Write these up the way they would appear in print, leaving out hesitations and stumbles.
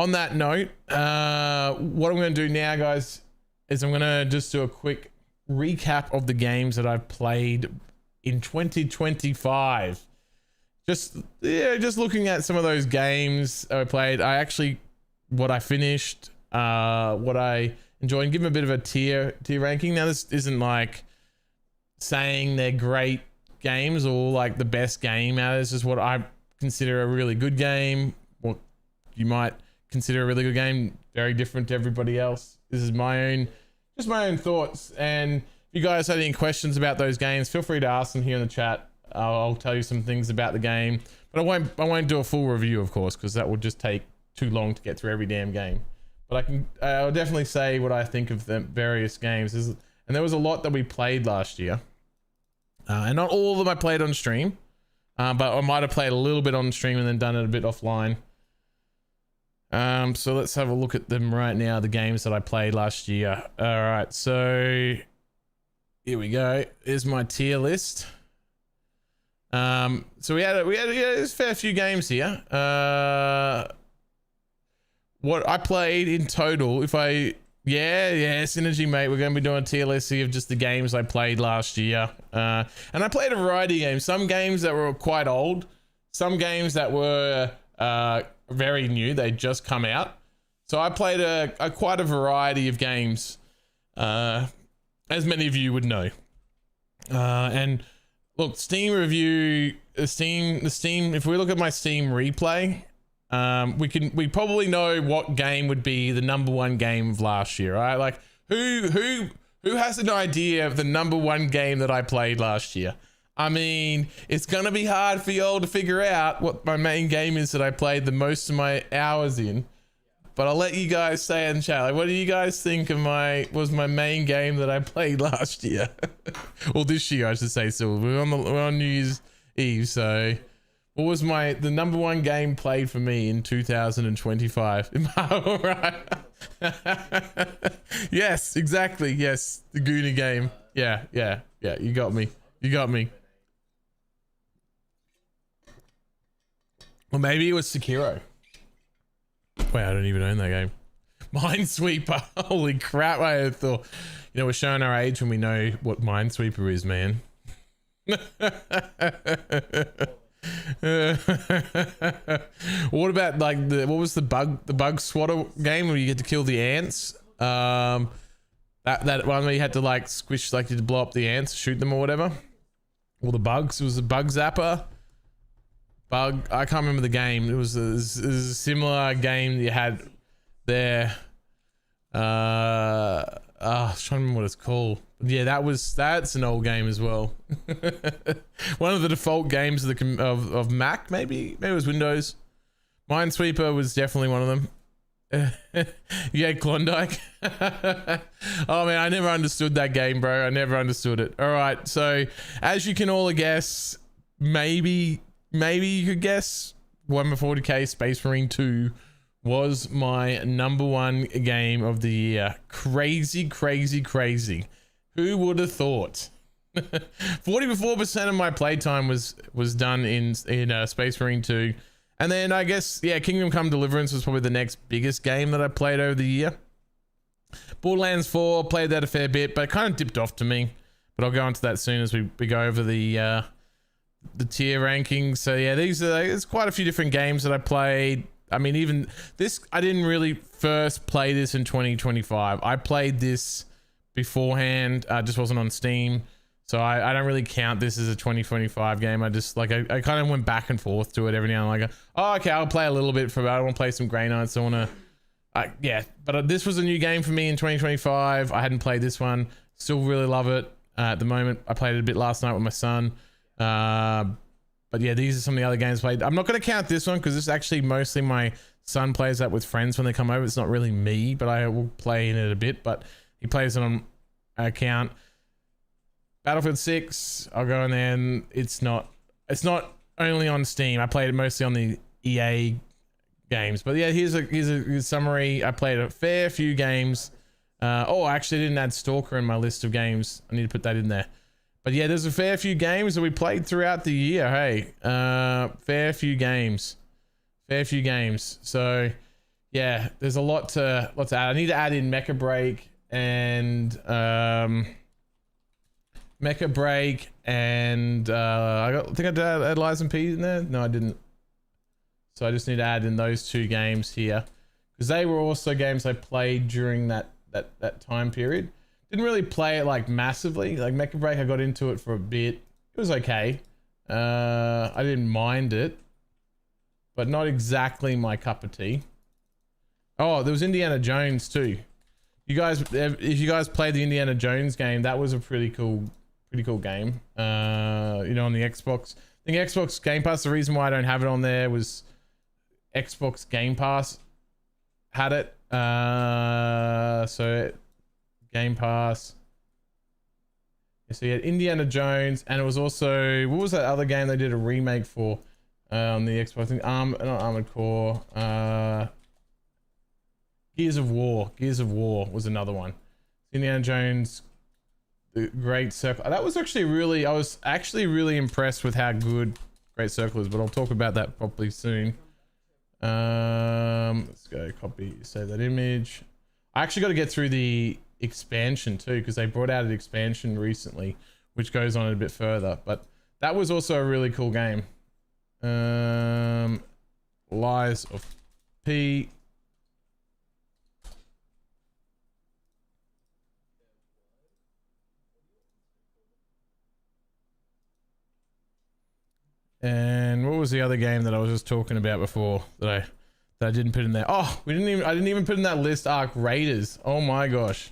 on that note, what I'm going to do now, guys, is I'm going to just do a quick recap of the games that I've played in 2025. Just looking at some of those games I played. What I finished, what I enjoyed, and give them a bit of a tier ranking. Now, this isn't like saying they're great games or like the best game out of this. Is what I consider a really good game. What you might consider a really good game, very different to everybody else. This is my own thoughts. And if you guys have any questions about those games, feel free to ask them here in the chat. I'll tell you some things about the game, but I won't do a full review, of course, because that would just take too long to get through every damn game. But I'll definitely say what I think of the various games. And there was a lot that we played last year, and not all of them I played on stream, but I might have played a little bit on stream and then done it a bit offline. So let's have a look at them right now, the games that I played last year. All right, so here we go. Here's my tier list. So we had a fair few games here. What I played in total, Synergy, mate, we're going to be doing a tier list here of just the games I played last year. And I played a variety of games. Some games that were quite old, some games that were very new, they just come out. So I played quite a variety of games, as many of you would know. And look, Steam review, the Steam, if we look at my Steam replay, we probably know what game would be the #1 game of last year, right? Like who has an idea of the #1 game that I played last year? I mean, it's gonna be hard for y'all to figure out what my main game is that I played the most of my hours in, but I'll let you guys say in chat. Like, what do you guys think of was my main game that I played last year? Well, this year I should say. So we're on New Year's Eve. So what was the #1 game played for me in 2025? Am I all right? Yes, exactly. Yes, the Goonie game. Yeah. You got me. Well, maybe it was Sekiro. Wait, I don't even own that game. Minesweeper. Holy crap! I thought, we're showing our age when we know what Minesweeper is, man. What about like what was the bug swatter game where you get to kill the ants? That one where you had to like squish, like you had to blow up the ants, shoot them or whatever. Or the bugs. It was a bug zapper. I can't remember the game. It was a similar game that you had there. I was trying to remember what it's called. Yeah, that's an old game as well. One of the default games of Mac, maybe it was Windows. Minesweeper was definitely one of them. Yeah, Klondike. Oh man, I never understood that game, bro. I never understood it. All right, so as you can all guess, maybe you could guess, Warhammer 40k Space Marine 2 was my #1 game of the year. Crazy. Who would have thought? 44% of my playtime was done in Space Marine 2. And then I guess, Kingdom Come Deliverance was probably the next biggest game that I played over the year. Borderlands 4, played that a fair bit, but it kind of dipped off to me. But I'll go into that soon as we go over the tier rankings. So yeah, there's quite a few different games that I played. I mean, even this, I didn't really first play this in 2025. I played this beforehand, just wasn't on Steam. So I don't really count this as a 2025 game. I just like, I kind of went back and forth to it every now and then. Like, oh, okay, I'll play a little bit for, I want to play some Grey Knights. I want to, yeah, but this was a new game for me in 2025. I hadn't played this one. Still really love it at the moment. I played it a bit last night with my son. But yeah, these are some of the other games played. I'm not going to count this one because this is actually mostly my son plays that with friends when they come over. It's not really me, but I will play in it a bit, but he plays it on account. Battlefield 6, I'll go in there, and it's not only on Steam. I played it mostly on the EA games, but yeah, here's a summary. I played a fair few games. Oh, I actually didn't add Stalker in my list of games. I need to put that in there. But yeah, there's a fair few games that we played throughout the year. Hey, fair few games. So yeah, there's a lot to add. I need to add in Mecha Break and I think I did add Lies and Peas in there. No, I didn't. So I just need to add in those two games here because they were also games I played during that time period. Didn't really play it like massively. Like Mecha Break, I got into it for a bit. It was okay. I didn't mind it, but not exactly my cup of tea. Oh, there was Indiana Jones too. You guys, if you guys played the Indiana Jones game, that was a pretty cool game. You know, on the Xbox. I think Xbox Game Pass. The reason why I don't have it on there was Xbox Game Pass had it. So Game Pass. So you had Indiana Jones, and it was also, what was that other game they did a remake for on the Xbox? I think not Armored Core. Gears of War. Gears of War was another one. Indiana Jones, the Great Circle. That was actually really, I was actually really impressed with how good Great Circle is, but I'll talk about that properly soon. Let's go copy, save that image. I actually got to get through the expansion too, because they brought out an expansion recently which goes on a bit further, but that was also a really cool game. Lies of P. And what was the other game that I was just talking about before that I didn't put in there? Oh, I didn't even put in that list. Arc Raiders. Oh my gosh,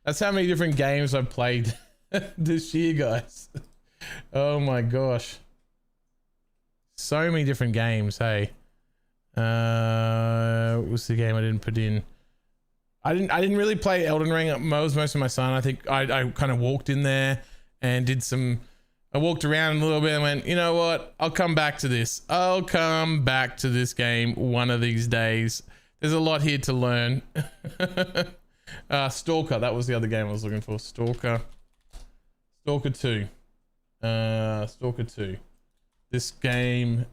that's how many different games I've played this year, guys. Oh my gosh, so many different games. Hey, what was the game I didn't put in? I didn't really play Elden Ring. Most of my son. I think I kind of walked in there and did some. I walked around a little bit and went, you know what? I'll come back to this. I'll come back to this game one of these days. There's a lot here to learn. Stalker. That was the other game I was looking for. Stalker 2. Stalker 2. This game.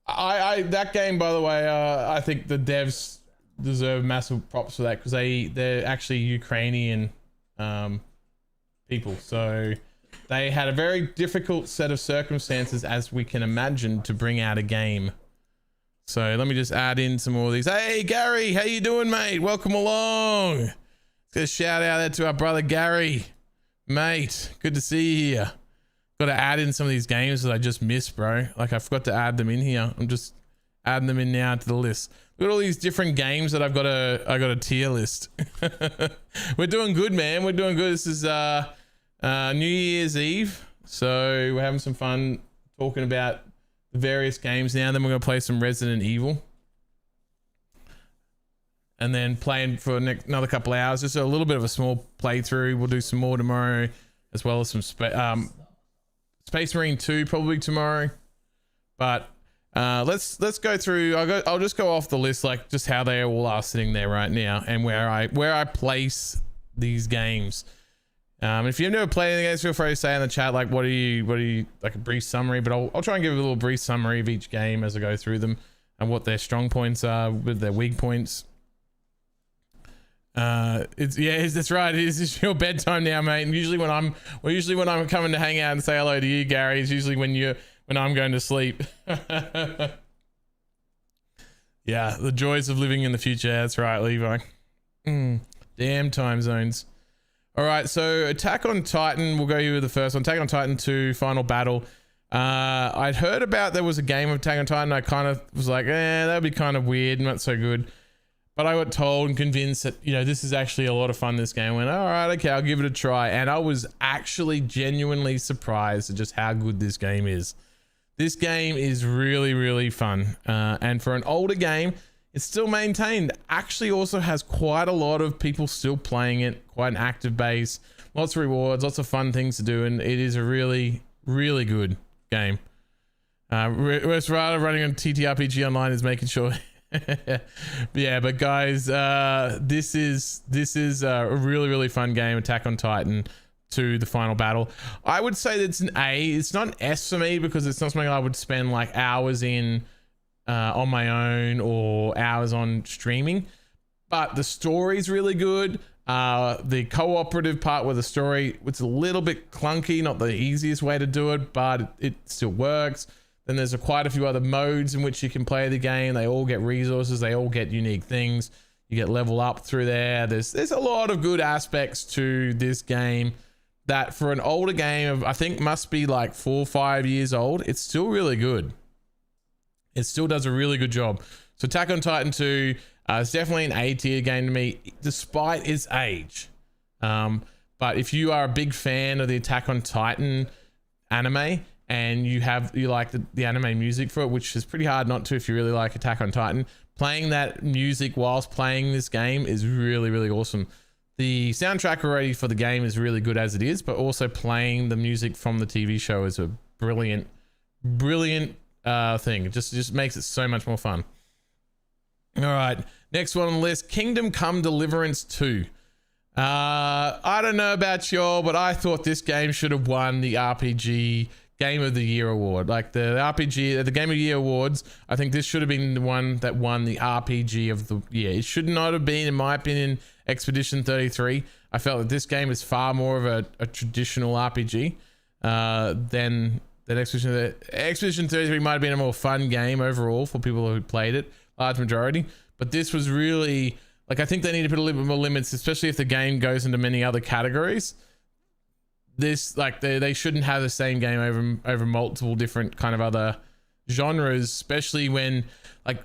That game, by the way, I think the devs deserve massive props for that because they're actually Ukrainian people. So they had a very difficult set of circumstances, as we can imagine, to bring out a game. So let me just add in some more of these. Hey Gary, how you doing, mate? Welcome along. Let's get a shout out there to our brother Gary, mate. Good to see you here. Got to add in some of these games that I just missed, bro. Like I forgot to add them in here. I'm just adding them in now to the list. Look at all these different games that I got a tier list. We're doing good, man. We're doing good. This is New Year's Eve, so we're having some fun talking about the various games now. Then we're gonna play some Resident Evil, and then playing for another couple hours. Just a little bit of a small playthrough. We'll do some more tomorrow, as well as some Space Marine 2 probably tomorrow. But let's go through. I'll just go off the list, like just how they all are sitting there right now, and where I place these games. If you've never played any games, feel free to say in the chat, like, what do you like a brief summary, but I'll try and give a little brief summary of each game as I go through them and what their strong points are with their weak points. That's right. It is your bedtime now, mate. And usually when I'm coming to hang out and say hello to you, Gary, it's usually when I'm going to sleep. Yeah, the joys of living in the future. That's right, Levi. Damn time zones. All right, so Attack on Titan, we'll go here with the first one. Attack on Titan 2 Final Battle. I'd heard about there was a game of Attack on Titan. I kind of was like, that'd be kind of weird, not so good. But I got told and convinced that, you know, this is actually a lot of fun, this game. I went, all right, okay, I'll give it a try. And I was actually genuinely surprised at just how good this game is. This game is really, really fun. And for an older game, it's still maintained. Actually also has quite a lot of people still playing it, quite an active base, lots of rewards, lots of fun things to do, and it is a really, really good game. Whereas rather running on TTRPG Online is making sure. Yeah, but guys, this is a really, really fun game, Attack on Titan 2 The Final Battle. I would say that it's an A. It's not an S for me because it's not something I would spend like hours in on my own, hours on streaming, but the story's really good. The cooperative part where the story, it's a little bit clunky, not the easiest way to do it, but it still works. Then there's quite a few other modes in which you can play the game. They all get resources, they all get unique things. You get level up through there. There's a lot of good aspects to this game that for an older game of, I think must be like 4 or 5 years old, it's still really good. It still does a really good job. So Attack on Titan 2 is definitely an A tier game to me, despite its age. But if you are a big fan of the Attack on Titan anime and you like the anime music for it, which is pretty hard not to if you really like Attack on Titan, playing that music whilst playing this game is really, really awesome. The soundtrack already for the game is really good as it is, but also playing the music from the TV show is a brilliant thing. It just makes it so much more fun. All right, next one on the list, Kingdom Come Deliverance 2. I don't know about y'all, but I thought this game should have won the RPG Game of the Year award. Like the RPG, the Game of the Year awards, I think this should have been the one that won the RPG of the year. It should not have been, in my opinion, Expedition 33. I felt that this game is far more of a traditional RPG than Expedition 33 might have been a more fun game overall for people who played it, large majority. But this was really, like, I think they need to put a little bit more limits, especially if the game goes into many other categories. This, like, they shouldn't have the same game over multiple different kind of other genres, especially when, like,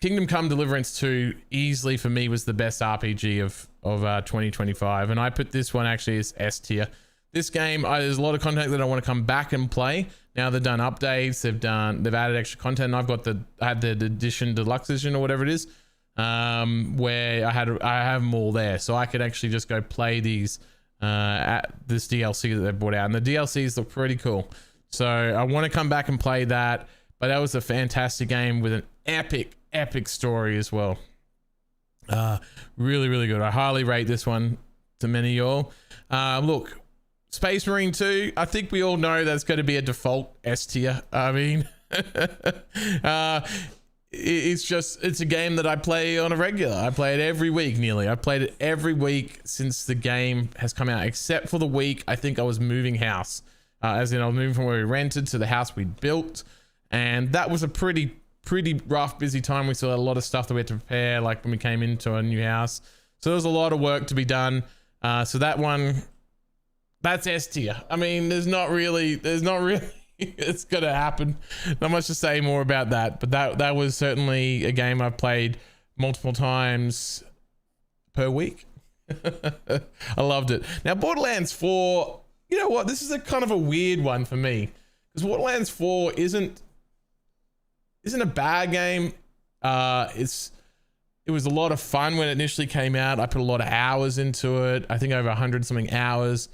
Kingdom Come Deliverance 2 easily for me was the best RPG of 2025, and I put this one actually as S tier. This game, there's a lot of content that I want to come back and play. Now they've done updates, they've added extra content. And I've got I had the edition, deluxe edition or whatever it is, where I have them all there, so I could actually just go play these at this DLC that they brought out, and the DLCs look pretty cool. So I want to come back and play that. But that was a fantastic game with an epic story as well. Really, really good. I highly rate this one to many of y'all. Look, Space Marine 2, I think we all know that's going to be a default S tier. I mean, it's a game that I play on a regular. I play it every week nearly. I played it every week since the game has come out, except for the week I think I was moving house. As in, I was moving from where we rented to the house we built, and that was a pretty rough, busy time. We still had a lot of stuff that we had to prepare, like when we came into a new house. So there was a lot of work to be done. So that one, that's S tier. I mean, there's not really it's gonna happen. Not much to say more about that, but that was certainly a game I've played multiple times per week. I loved it. Now Borderlands 4, you know what, this is a kind of a weird one for me, because Borderlands 4 isn't a bad game. It was a lot of fun when it initially came out. I put a lot of hours into it. I think over 100 something hours.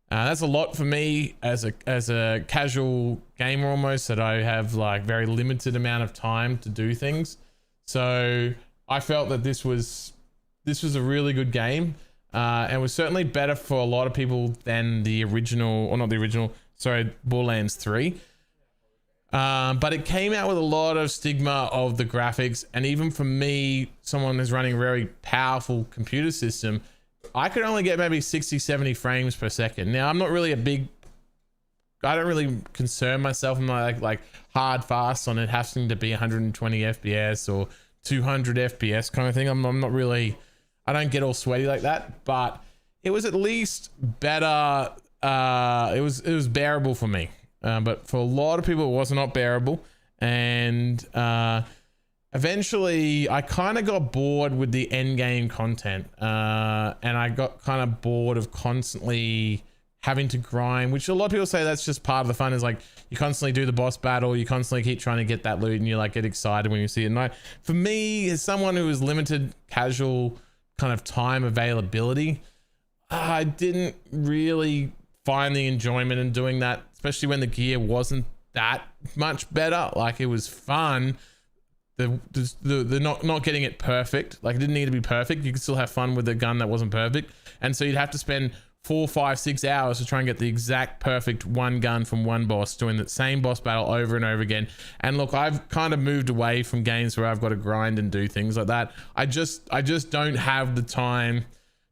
That's a lot for me as a casual gamer almost, that I have like very limited amount of time to do things. So I felt that this was a really good game, and was certainly better for a lot of people than the original, or not the original, sorry, Borderlands 3. But it came out with a lot of stigma of the graphics, and even for me, someone who's running a very powerful computer system, I could only get maybe 60-70 frames per second. Now, I'm not really I don't really concern myself. I'm like hard fast on it having to be 120 FPS or 200 FPS kind of thing. I'm not really, I don't get all sweaty like that, but it was at least better. It was bearable for me. But for a lot of people, it was not bearable. And eventually, I kind of got bored with the end game content. And I got kind of bored of constantly having to grind, which a lot of people say that's just part of the fun, is like you constantly do the boss battle, you constantly keep trying to get that loot, and you like get excited when you see it. And for me, as someone who is limited casual kind of time availability, I didn't really find the enjoyment in doing that, especially when the gear wasn't that much better. Like, it was fun. The not getting it perfect, like it didn't need to be perfect. You could still have fun with a gun that wasn't perfect, and so you'd have to spend 4, 5, 6 hours to try and get the exact perfect one gun from one boss, doing the same boss battle over and over again. And look, I've kind of moved away from games where I've got to grind and do things like that. I just don't have the time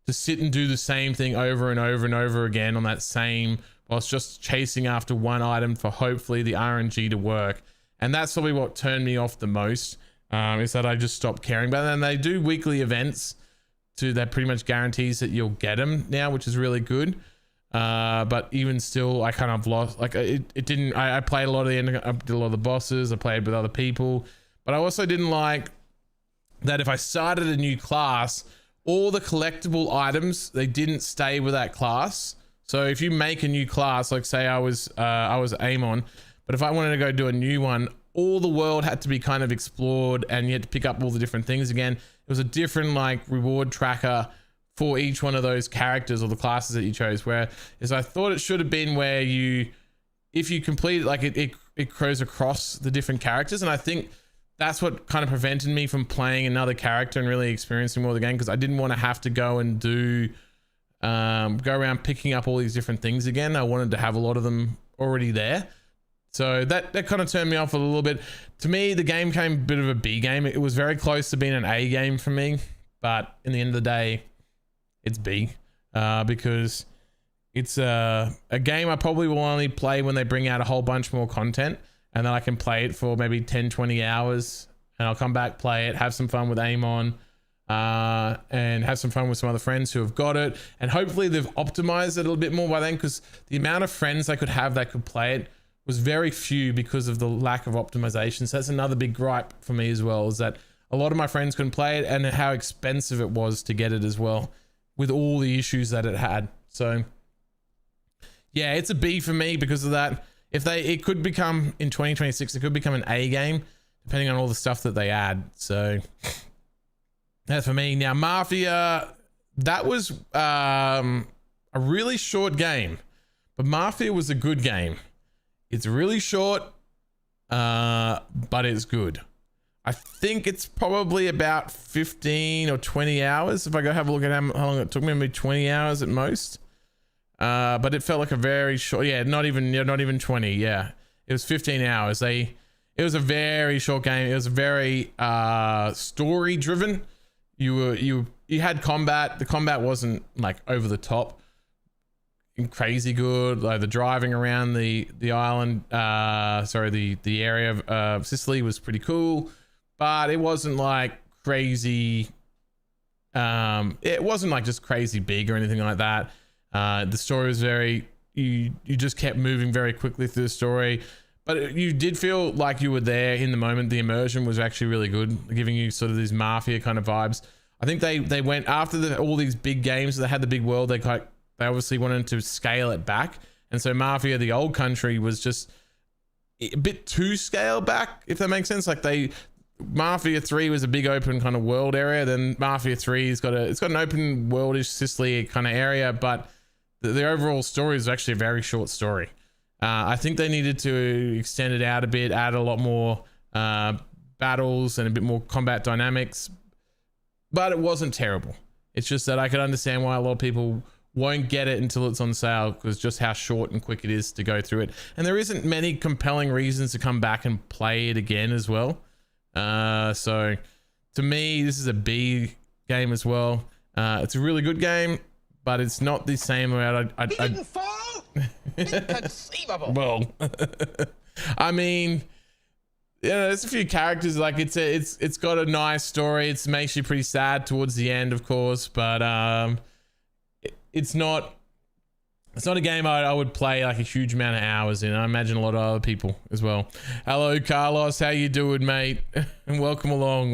to sit and do the same thing over and over and over again on that same boss, just chasing after one item for hopefully the RNG to work. And that's probably what turned me off the most, is that I just stopped caring. But then they do weekly events that pretty much guarantees that you'll get them now, which is really good. But even still, I kind of lost, like it didn't, I played a lot of I did a lot of the bosses, I played with other people, but I also didn't like that if I started a new class, all the collectible items, they didn't stay with that class. So if you make a new class, like say I was Amon, but if I wanted to go do a new one, all the world had to be kind of explored and you had to pick up all the different things again. It was a different like reward tracker for each one of those characters or the classes that you chose, where is I thought it should have been where you, if you complete it, like it goes across the different characters. And I think that's what kind of prevented me from playing another character and really experiencing more of the game, because I didn't want to have to go and do go around picking up all these different things again. I wanted to have a lot of them already there. So that kind of turned me off a little bit. To me, the game came a bit of a B game. It was very close to being an A game for me, but in the end of the day, it's B, because it's a game I probably will only play when they bring out a whole bunch more content, and then I can play it for maybe 10, 20 hours, and I'll come back, play it, have some fun with Amon, and have some fun with some other friends who have got it. And hopefully they've optimized it a little bit more by then, because the amount of friends I could have that could play it was very few because of the lack of optimization. So that's another big gripe for me as well, is that a lot of my friends couldn't play it, and how expensive it was to get it as well, with all the issues that it had. So yeah, it's a B for me because of that. It could become, in 2026, it could become an A game, depending on all the stuff that they add. So that's for me. Now, Mafia, that was a really short game, but Mafia was a good game. It's really short, but it's good. I think it's probably about 15 or 20 hours. If I go have a look at how long it took me, maybe 20 hours at most. But it felt like a very short, not even 20. Yeah, it was 15 hours. It was a very short game. It was very story driven. You had combat. The combat wasn't like over the top and crazy good. Like the driving around the island, the area of Sicily was pretty cool, but it wasn't like crazy. It wasn't like just crazy big or anything like that. The story was very, you just kept moving very quickly through the story, but you did feel like you were there in the moment. The immersion was actually really good, giving you sort of these Mafia kind of vibes. I think they went after all these big games. They had the big world. They obviously wanted to scale it back. And so Mafia, the old country, was just a bit too scaled back, if that makes sense. Like Mafia 3 was a big open kind of world area. Then Mafia 3 it's got an open worldish Sicily kind of area, but the overall story is actually a very short story. I think they needed to extend it out a bit, add a lot more battles and a bit more combat dynamics, but it wasn't terrible. It's just that I could understand why a lot of people won't get it until it's on sale, because just how short and quick it is to go through it. And there isn't many compelling reasons to come back and play it again as well. So to me, this is a B game as well. It's a really good game, but it's not the same amount. He didn't fall? Inconceivable. Well, I mean, there's a few characters, like it's got a nice story. It makes you pretty sad towards the end, of course, but it's not a game I would play like a huge amount of hours in. I imagine a lot of other people as well. Hello, Carlos. How you doing, mate? And welcome along.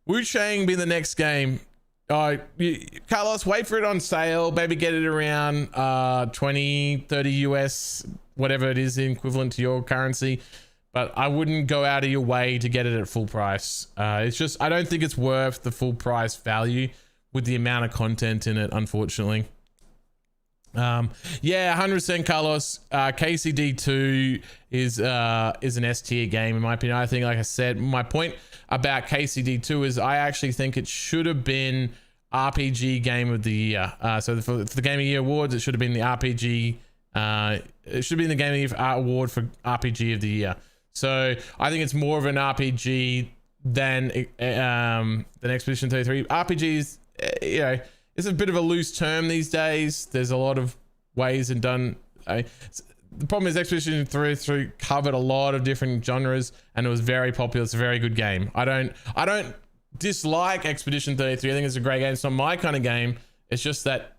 Wu Chang be the next game. Carlos, wait for it on sale. Maybe get it around 20, 30 US, whatever it is, the equivalent to your currency. But I wouldn't go out of your way to get it at full price. It's just, I don't think it's worth the full price value with the amount of content in it, unfortunately. Yeah, 100% Carlos. KCD 2 is an S tier game in my opinion. I think, like I said, my point about KCD 2 is I actually think it should have been RPG game of the year. So for the Game of the Year awards, it should have been the RPG. It should be in the Game of the Year award for RPG of the year. So I think it's more of an RPG than Expedition 33. RPGs, you know, it's a bit of a loose term these days. There's a lot of ways and done. The problem is Expedition 33 covered a lot of different genres and it was very popular. It's a very good game. I don't dislike Expedition 33. I think it's a great game. It's not my kind of game. It's just that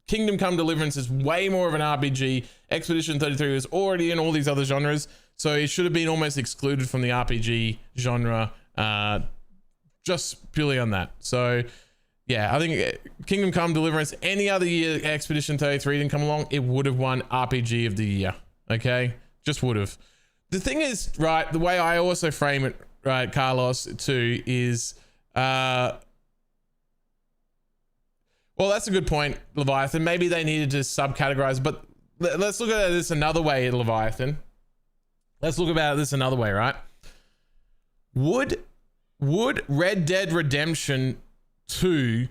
Kingdom Come Deliverance is way more of an RPG. Expedition 33 was already in all these other genres, so it should have been almost excluded from the RPG genre, just purely on that. So yeah, I think Kingdom Come Deliverance, any other year Expedition 33 didn't come along, it would have won RPG of the year. Okay, just would have. The thing is, right, the way I also frame it, right, Carlos, too, is well, that's a good point, Leviathan. Maybe they needed to subcategorize, but let's look at this another way, Leviathan. Let's look about this another way, right? Would Red Dead Redemption 2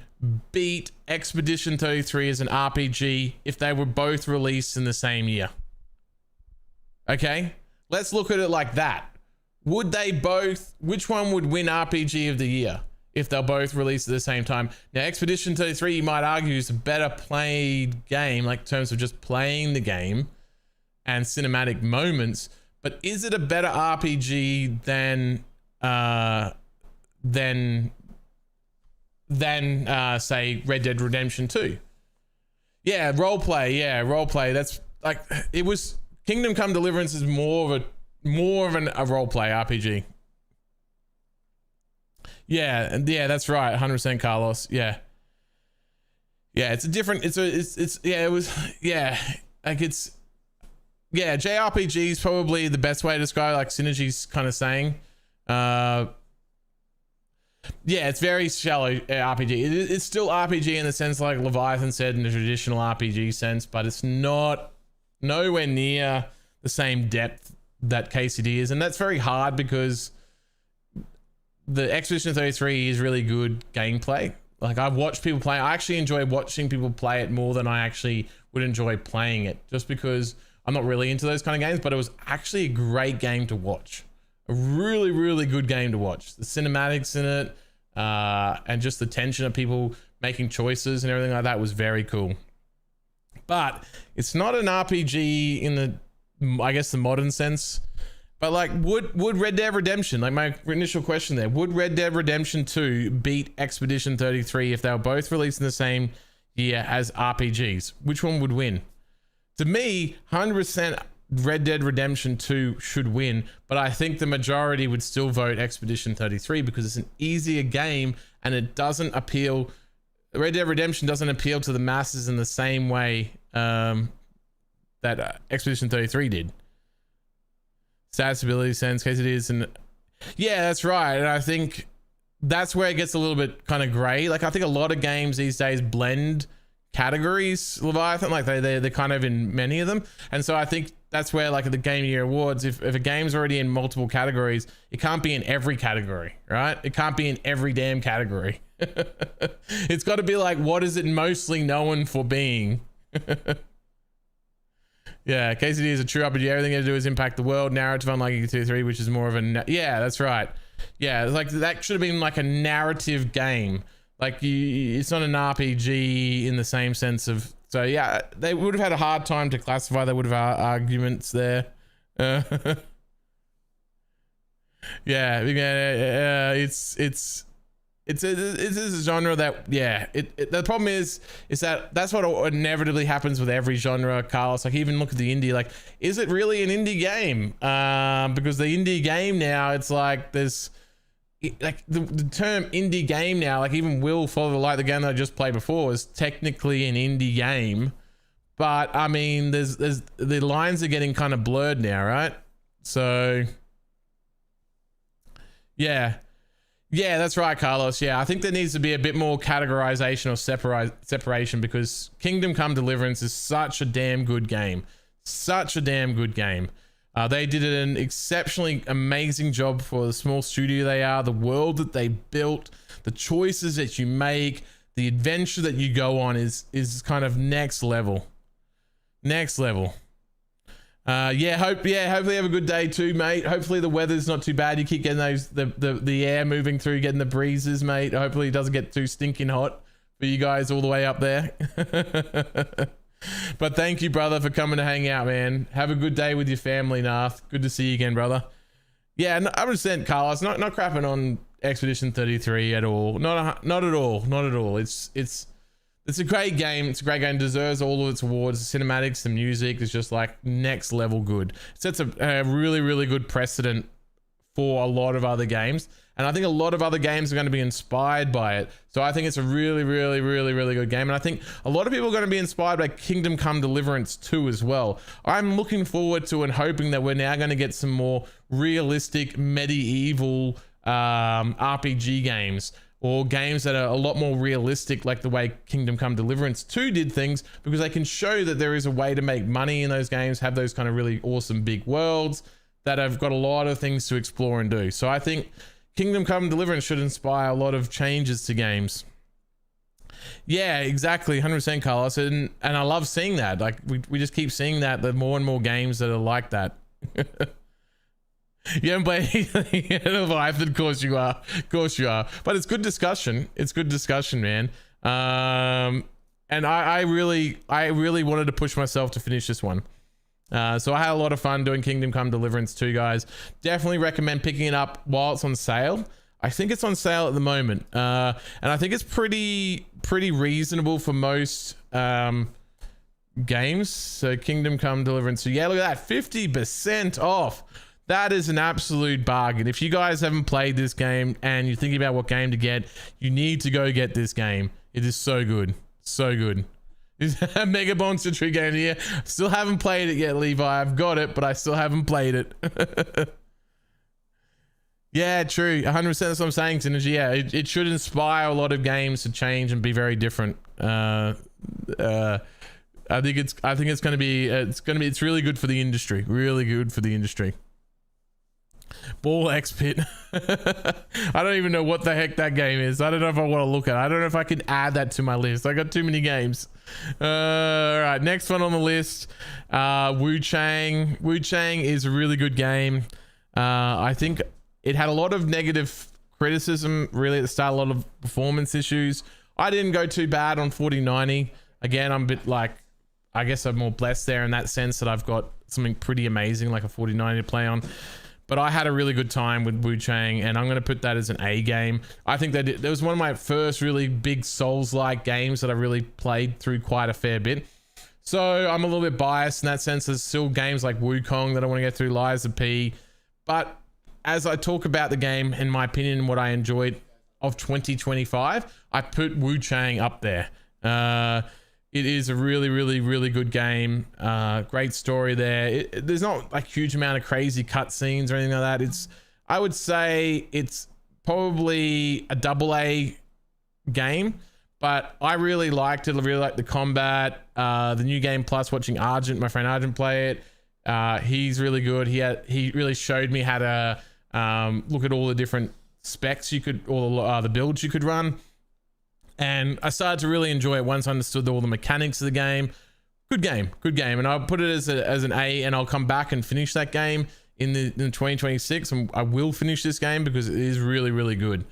beat Expedition 33 as an RPG if they were both released in the same year? Okay, let's look at it like that. Would they both, which one would win RPG of the year if they're both released at the same time? Now, Expedition 33, you might argue, is a better played game, like in terms of just playing the game and cinematic moments, but is it a better RPG than say Red Dead Redemption 2? Yeah, roleplay. That's like, it was, Kingdom Come Deliverance is more of a roleplay RPG. Yeah, that's right, 100% Carlos. Yeah, it's a different, JRPG is probably the best way to describe it, like Synergy's kind of saying. Yeah, it's very shallow RPG. It's still RPG in the sense, like Leviathan said, in the traditional RPG sense, but it's not nowhere near the same depth that KCD is, and that's very hard because the Expedition 33 is really good gameplay. Like, I've watched people play. I actually enjoy watching people play it more than I actually would enjoy playing it, just because I'm not really into those kind of games, but it was actually a great game to watch. A really, really good game to watch. The cinematics in it, and just the tension of people making choices and everything like that was very cool. But it's not an RPG in the, I guess, the modern sense. But like, would Red Dead Redemption, like my initial question there, would Red Dead Redemption 2 beat Expedition 33 if they were both released in the same year as RPGs? Which one would win? To me, 100% Red Dead Redemption 2 should win, but I think the majority would still vote Expedition 33 because it's an easier game and it doesn't appeal, Red Dead Redemption doesn't appeal to the masses in the same way that Expedition 33 did. Stats, ability, sense, case it is, and yeah, that's right. And I think that's where it gets a little bit kind of gray. Like, I think a lot of games these days blend categories, Leviathan, like they're kind of in many of them. And so I think that's where, like, at the Game of the Year Awards, if a game's already in multiple categories, it can't be in every category, right? It can't be in every damn category. It's got to be like, what is it mostly known for being? Yeah, KCD is a true RPG. Everything you have to do is impact the world. Narrative, unlike EQ3, which is more of a... Yeah, that's right. Yeah, like, that should have been like a narrative game. Like, it's not an RPG in the same sense of... So yeah, they would have had a hard time to classify. They would have arguments there. Yeah, it's a genre that, yeah, the problem is that's what inevitably happens with every genre, Carlos. Like, even look at the indie, like, is it really an indie game? Because the indie game now, it's like, there's like the term indie game now, like, even Will Follow the Light, the game that I just played before, is technically an indie game, but I mean, there's the lines are getting kind of blurred now, right? So yeah, that's right, Carlos. Yeah, I think there needs to be a bit more categorization or separation, because Kingdom Come Deliverance is such a damn good game. Such a damn good game. They did an exceptionally amazing job for the small studio they are, the world that they built, the choices that you make, the adventure that you go on is kind of next level. Yeah, hopefully you have a good day too, mate. Hopefully the weather's not too bad. You keep getting those the air moving through, getting the breezes, mate. Hopefully it doesn't get too stinking hot for you guys all the way up there. But thank you, brother, for coming to hang out, man. Have a good day with your family, Nath. Good to see you again, brother. Yeah, 100%, Carlos. Not crapping on Expedition 33 at all. Not at all. It's a great game. It's a great game. It deserves all of its awards. The cinematics, the music is just like next level good. It sets a really, really good precedent for a lot of other games. And I think a lot of other games are going to be inspired by it. So I think it's a really, really, really, really good game. And I think a lot of people are going to be inspired by Kingdom Come Deliverance 2 as well. I'm looking forward to and hoping that we're now going to get some more realistic medieval RPG games, or games that are a lot more realistic, like the way Kingdom Come Deliverance 2 did things, because they can show that there is a way to make money in those games, have those kind of really awesome big worlds that have got a lot of things to explore and do. So I think Kingdom Come Deliverance should inspire a lot of changes to games. Yeah, exactly, 100%, Carlos. And I love seeing that. Like we just keep seeing that, the more and more games that are like that. You haven't played anything of life? Of course you are. Of course you are. But it's good discussion. It's good discussion, man. And I really wanted to push myself to finish this one. So I had a lot of fun doing Kingdom Come Deliverance 2, guys. Definitely recommend picking it up while it's on sale. I think it's on sale at the moment. And I think it's pretty reasonable for most games. So Kingdom Come Deliverance. So yeah, look at that. 50% off. That is an absolute bargain. If you guys haven't played this game and you're thinking about what game to get, you need to go get this game. It is so good. So good. Mega Monster Tree game here. Still haven't played it yet, Levi. I've got it, but I still haven't played it. Yeah, true. 100%. That's what I'm saying, Synergy. Yeah, it should inspire a lot of games to change and be very different. I think it's going to be it's really good for the industry. Really good for the industry. Ball X Pit. I don't even know what the heck that game is. I don't know if I want to look at it. I don't know if I can add that to my list. I got too many games. All right, next one on the list, Wu Chang. Wu Chang is a really good game. I think it had a lot of negative criticism really at the start, a lot of performance issues. I didn't go too bad on 4090. Again, I'm a bit like, I guess I'm more blessed there in that sense that I've got something pretty amazing like a 4090 to play on. But I had a really good time with Wu Chang, and I'm going to put that as an A game. I think that it was one of my first really big Souls-like games that I really played through quite a fair bit. So I'm a little bit biased in that sense. There's still games like Wukong that I want to get through, Lies of P. But as I talk about the game, in my opinion, and what I enjoyed of 2025, I put Wu Chang up there. It is a really, really, really good game. Great story there. There's not like huge amount of crazy cutscenes or anything like that. I would say it's probably a AA game, but I really liked it. I really liked the combat. The new game plus watching Argent, my friend Argent, play it. He's really good. He really showed me how to look at all the different specs you could, all the builds you could run. And I started to really enjoy it once I understood all the mechanics of the game. Good game. And I'll put it as an A, and I'll come back and finish that game in 2026. And I will finish this game because it is really, really good.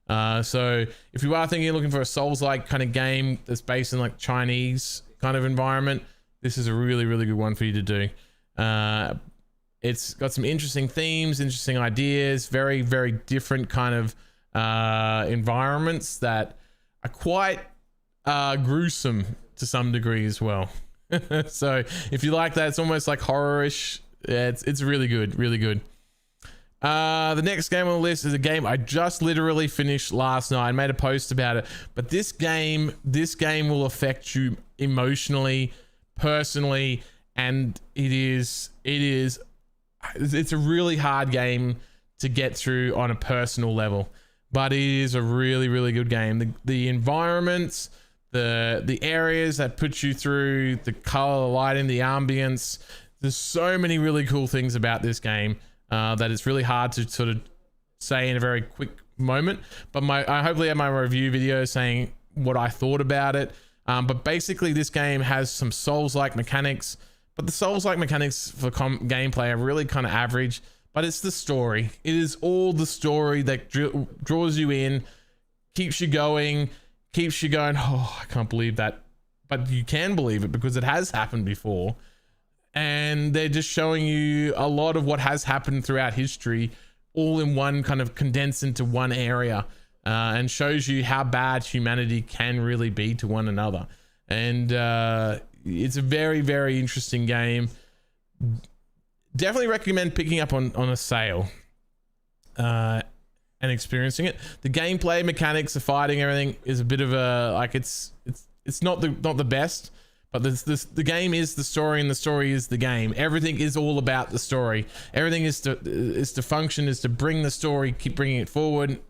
So if you are thinking you're looking for a Souls-like kind of game that's based in like Chinese kind of environment, this is a really, really good one for you to do. It's got some interesting themes, interesting ideas, very, very different kind of environments that are quite gruesome to some degree as well. So if you like that, it's almost like horror-ish. Yeah, it's really good, really good. The next game on the list is a game I just literally finished last night. I made a post about it, but this game will affect you emotionally, personally, and it's a really hard game to get through on a personal level. But it is a really, really good game. The environments, the areas that put you through, the color, the lighting, the ambience. There's so many really cool things about this game that it's really hard to sort of say in a very quick moment. But I hopefully have my review video saying what I thought about it. But basically this game has some Souls-like mechanics, but the Souls-like mechanics for gameplay are really kind of average, but it's the story. It is all the story that draws you in, keeps you going, oh, I can't believe that. But you can believe it because it has happened before. And they're just showing you a lot of what has happened throughout history, all in one kind of condensed into one area, and shows you how bad humanity can really be to one another. And it's a very, very interesting game. Definitely recommend picking up on a sale and experiencing it. The gameplay mechanics, the fighting, everything is a bit of a, like, it's not the best, but the game is the story, and the story is the game. Everything is all about the story. Everything is to function, is to bring the story, keep bringing it forward,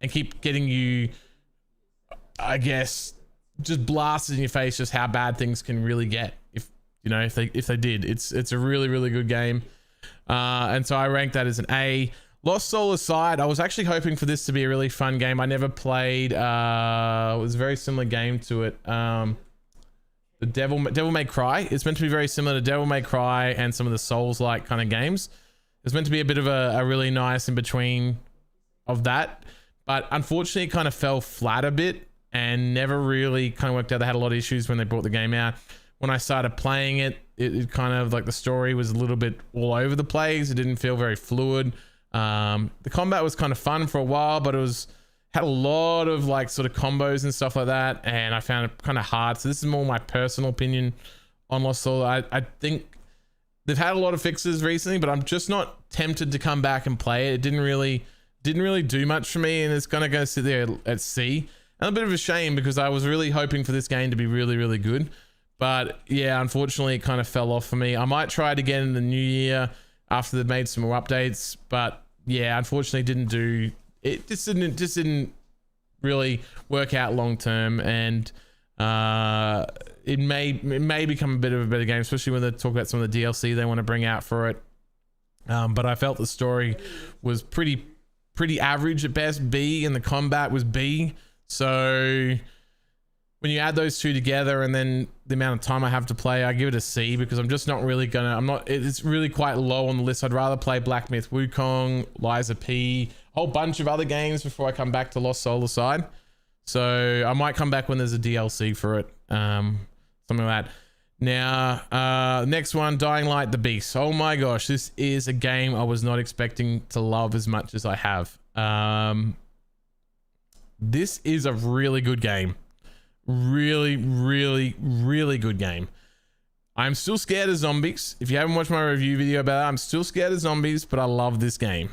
and keep getting you, I guess, just blasted in your face just how bad things can really get if they did. It's a really, really good game, and so I rank that as an A. Lost Soul aside, I was actually hoping for this to be a really fun game. I never played, it was a very similar game to it. The Devil May Cry. It's meant to be very similar to Devil May Cry and some of the Souls-like kind of games. It's meant to be a bit of a really nice in between of that, but unfortunately it kind of fell flat a bit and never really kind of worked out. They had a lot of issues when they brought the game out. When I started playing it, it kind of like the story was a little bit all over the place. It didn't feel very fluid. The combat was kind of fun for a while, but it had a lot of like sort of combos and stuff like that, and I found it kind of hard. So this is more my personal opinion on Lost Soul. I think they've had a lot of fixes recently, but I'm just not tempted to come back and play it. It didn't really do much for me, and it's gonna go sit there at C. And a bit of a shame because I was really hoping for this game to be really, really good. But yeah, unfortunately it kind of fell off for me. I might try it again in the new year after they've made some more updates, but yeah, unfortunately it just didn't really work out long term, and it may become a bit of a better game, especially when they talk about some of the DLC they want to bring out for it. But I felt the story was pretty average at best, B, and the combat was B. So when you add those two together and then the amount of time I have to play, I give it a C, because I'm just not really it's really quite low on the list. I'd rather play Black Myth Wukong, Liza P, a whole bunch of other games before I come back to Lost Soul aside. So I might come back when there's a DLC for it, something like that. Now, next one, Dying Light the Beast. Oh my gosh, this is a game I was not expecting to love as much as I have. This is a really good game. Really, really, really good game. I'm still scared of zombies. If you haven't watched my review video about it, I'm still scared of zombies, but I love this game.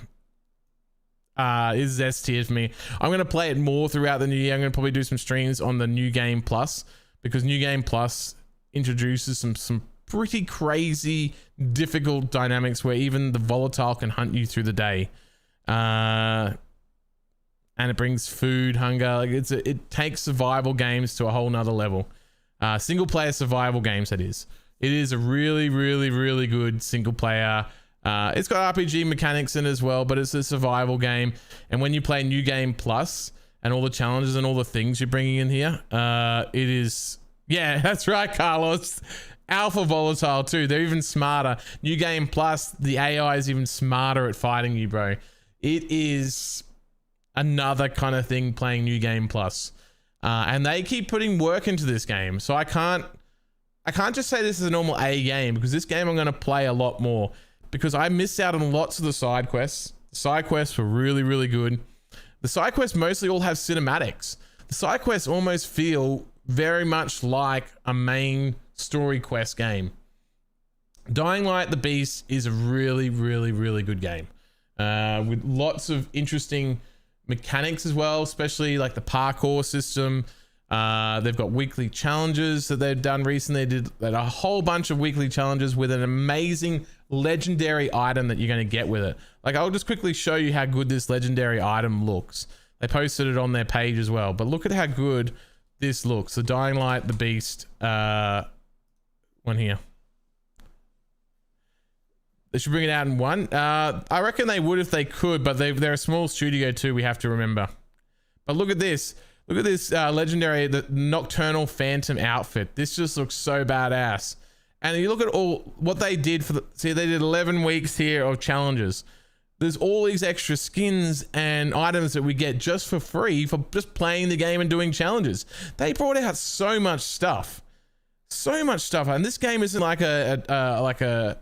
This is S tier for me. I'm going to play it more throughout the new year. I'm going to probably do some streams on the New Game Plus, because New Game Plus introduces some pretty crazy, difficult dynamics where even the volatile can hunt you through the day. And it brings food, hunger. Like it takes survival games to a whole nother level. Single player survival games, that is. It is a really, really, really good single player. It's got RPG mechanics in it as well, but it's a survival game. And when you play New Game Plus and all the challenges and all the things you're bringing in here, it is, yeah, that's right, Carlos. Alpha volatile too. They're even smarter. New Game Plus, the AI is even smarter at fighting you, bro. It is another kind of thing playing New Game Plus, and they keep putting work into this game. So I can't just say this is a normal A game, because this game I'm going to play a lot more, because I missed out on lots of the side quests. The side quests were really, really good. The side quests mostly all have cinematics. The side quests almost feel very much like a main story quest game. Dying Light the Beast is a really, really, really good game, with lots of interesting mechanics as well, especially like the parkour system. They've got weekly challenges that they've done recently. They did a whole bunch of weekly challenges with an amazing legendary item that you're going to get with it. Like, I'll just quickly show you how good this legendary item looks. They posted it on their page as well, but look at how good this looks. The Dying Light the Beast one here. They should bring it out in one. I reckon they would if they could, but they're a small studio too, we have to remember. But look at this. Look at this legendary, the Nocturnal Phantom outfit. This just looks so badass. And you look at all what they did for the, see, they did 11 weeks here of challenges. There's all these extra skins and items that we get just for free for just playing the game and doing challenges. They brought out so much stuff. So much stuff. And this game isn't like a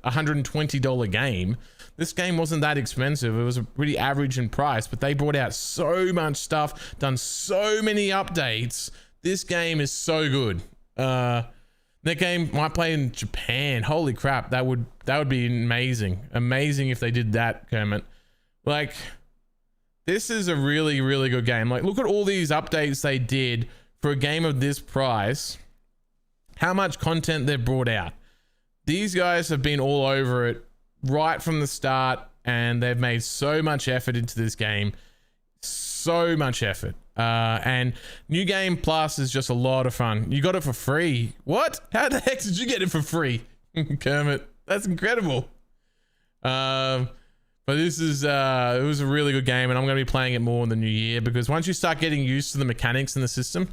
$120 game. This game wasn't that expensive. It was a pretty average in price, but they brought out so much stuff, done so many updates. This game is so good. That game might play in Japan. Holy crap, that would be amazing. Amazing if they did that, Kermit. Like, this is a really, really good game. Like, look at all these updates they did for a game of this price. How much content they've brought out. These guys have been all over it right from the start, and they've made so much effort into this game. So much effort. And New Game Plus is just a lot of fun. You got it for free. What? How the heck did you get it for free? Kermit, that's incredible. But this is it was a really good game, and I'm going to be playing it more in the new year, because once you start getting used to the mechanics in the system,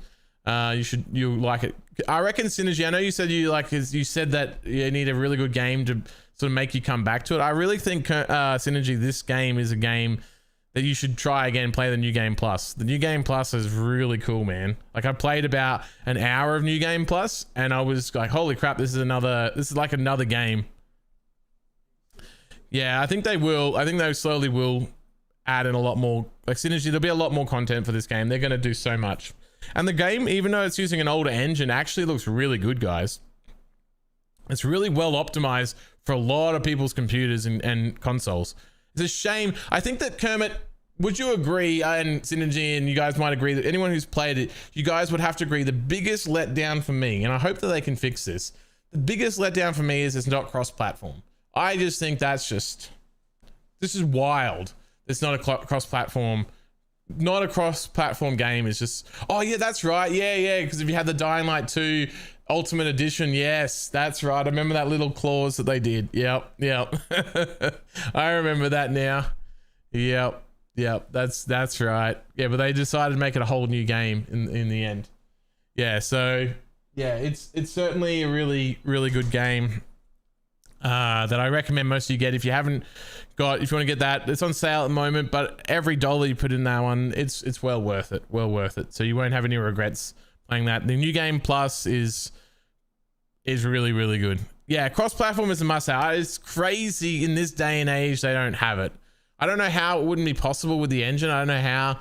you'll like it. I reckon Synergy, I know you said you said that you need a really good game to sort of make you come back to it. I really think Synergy, this game is a game that you should try again, play the New Game Plus. The New Game Plus is really cool, man. Like, I played about an hour of New Game Plus, and I was like, holy crap, this is like another game. Yeah, I think they will. I think they slowly will add in a lot more, like Synergy, there'll be a lot more content for this game. They're going to do so much. And the game, even though it's using an older engine, actually looks really good, guys. It's really well optimized for a lot of people's computers and consoles. It's a shame. I think that, Kermit, would you agree, and Synergy, and you guys might agree, that anyone who's played it, you guys would have to agree, the biggest letdown for me, and I hope that they can fix this, the biggest letdown for me is it's not cross-platform. I just think this is wild. It's not a cross-platform. Not a cross-platform game. It's just, oh yeah, that's right. Yeah. Because if you had the Dying Light 2 Ultimate Edition, yes, that's right. I remember that little clause that they did. Yep. I remember that now. Yep. That's right. Yeah, but they decided to make it a whole new game in the end. Yeah. So yeah, it's certainly a really, really good game. That I recommend most of you get. If you haven't got, if you want to get that, it's on sale at the moment, but every dollar you put in that one, it's well worth it. So you won't have any regrets playing that. The New Game Plus is really, really good. Yeah, cross-platform is a must-have. It's crazy in this day and age they don't have it. I don't know how it wouldn't be possible with the engine. I don't know how.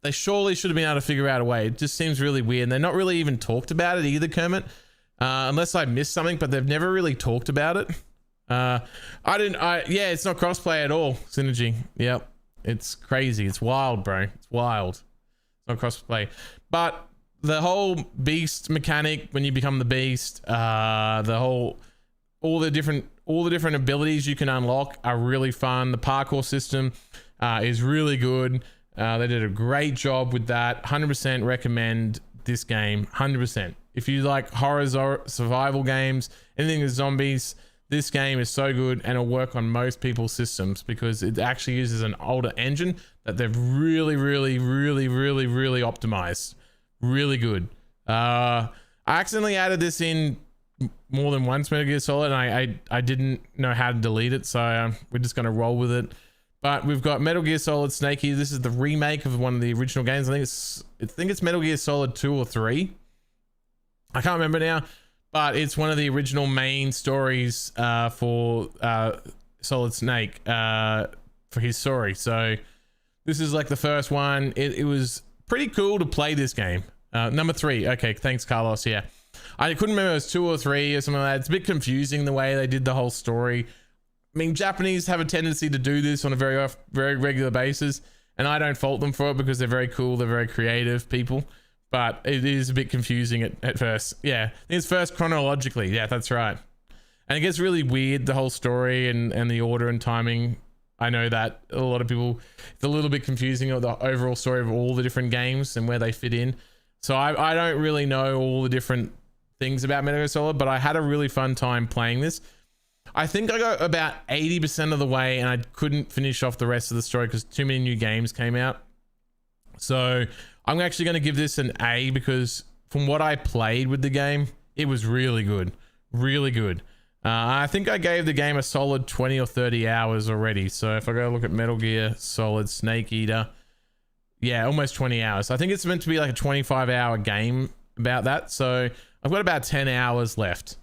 They surely should have been able to figure out a way. It just seems really weird. And they're not really even talked about it either, Kermit. Unless I missed something, but they've never really talked about it. Yeah, it's not crossplay at all, Synergy. Yep, it's crazy. It's wild, bro. It's wild. It's not crossplay, but the whole beast mechanic, when you become the beast, all the different abilities you can unlock are really fun. The parkour system is really good. They did a great job with that. 100% recommend this game. 100%. If you like horror survival games, anything with zombies, this game is so good, and it'll work on most people's systems because it actually uses an older engine that they've really optimized. Really good. I accidentally added this in more than once, Metal Gear Solid, and I didn't know how to delete it, so we're just going to roll with it. But we've got Metal Gear Solid Snake here. This is the remake of one of the original games. I think it's Metal Gear Solid 2 or 3. I can't remember now. But it's one of the original main stories for Solid Snake, for his story. So this is like the first one. It was pretty cool to play this game. Number 3. Okay, thanks, Carlos. Yeah. I couldn't remember if it was 2 or 3 or something like that. It's a bit confusing the way they did the whole story. I mean, Japanese have a tendency to do this on a very regular basis, and I don't fault them for it because they're very cool. They're very creative people. But it is a bit confusing at first. Yeah, I think it's first chronologically. Yeah, that's right. And it gets really weird, the whole story and the order and timing. I know that a lot of people, it's a little bit confusing of the overall story of all the different games and where they fit in. So I don't really know all the different things about Metal Gear Solid, but I had a really fun time playing this. I think I got about 80% of the way and I couldn't finish off the rest of the story because too many new games came out. So I'm actually going to give this an A because from what I played with the game, it was really good. Really good. I think I gave the game a solid 20 or 30 hours already. So if I go look at Metal Gear Solid Snake Eater, yeah, almost 20 hours. I think it's meant to be like a 25-hour game about that. So I've got about 10 hours left.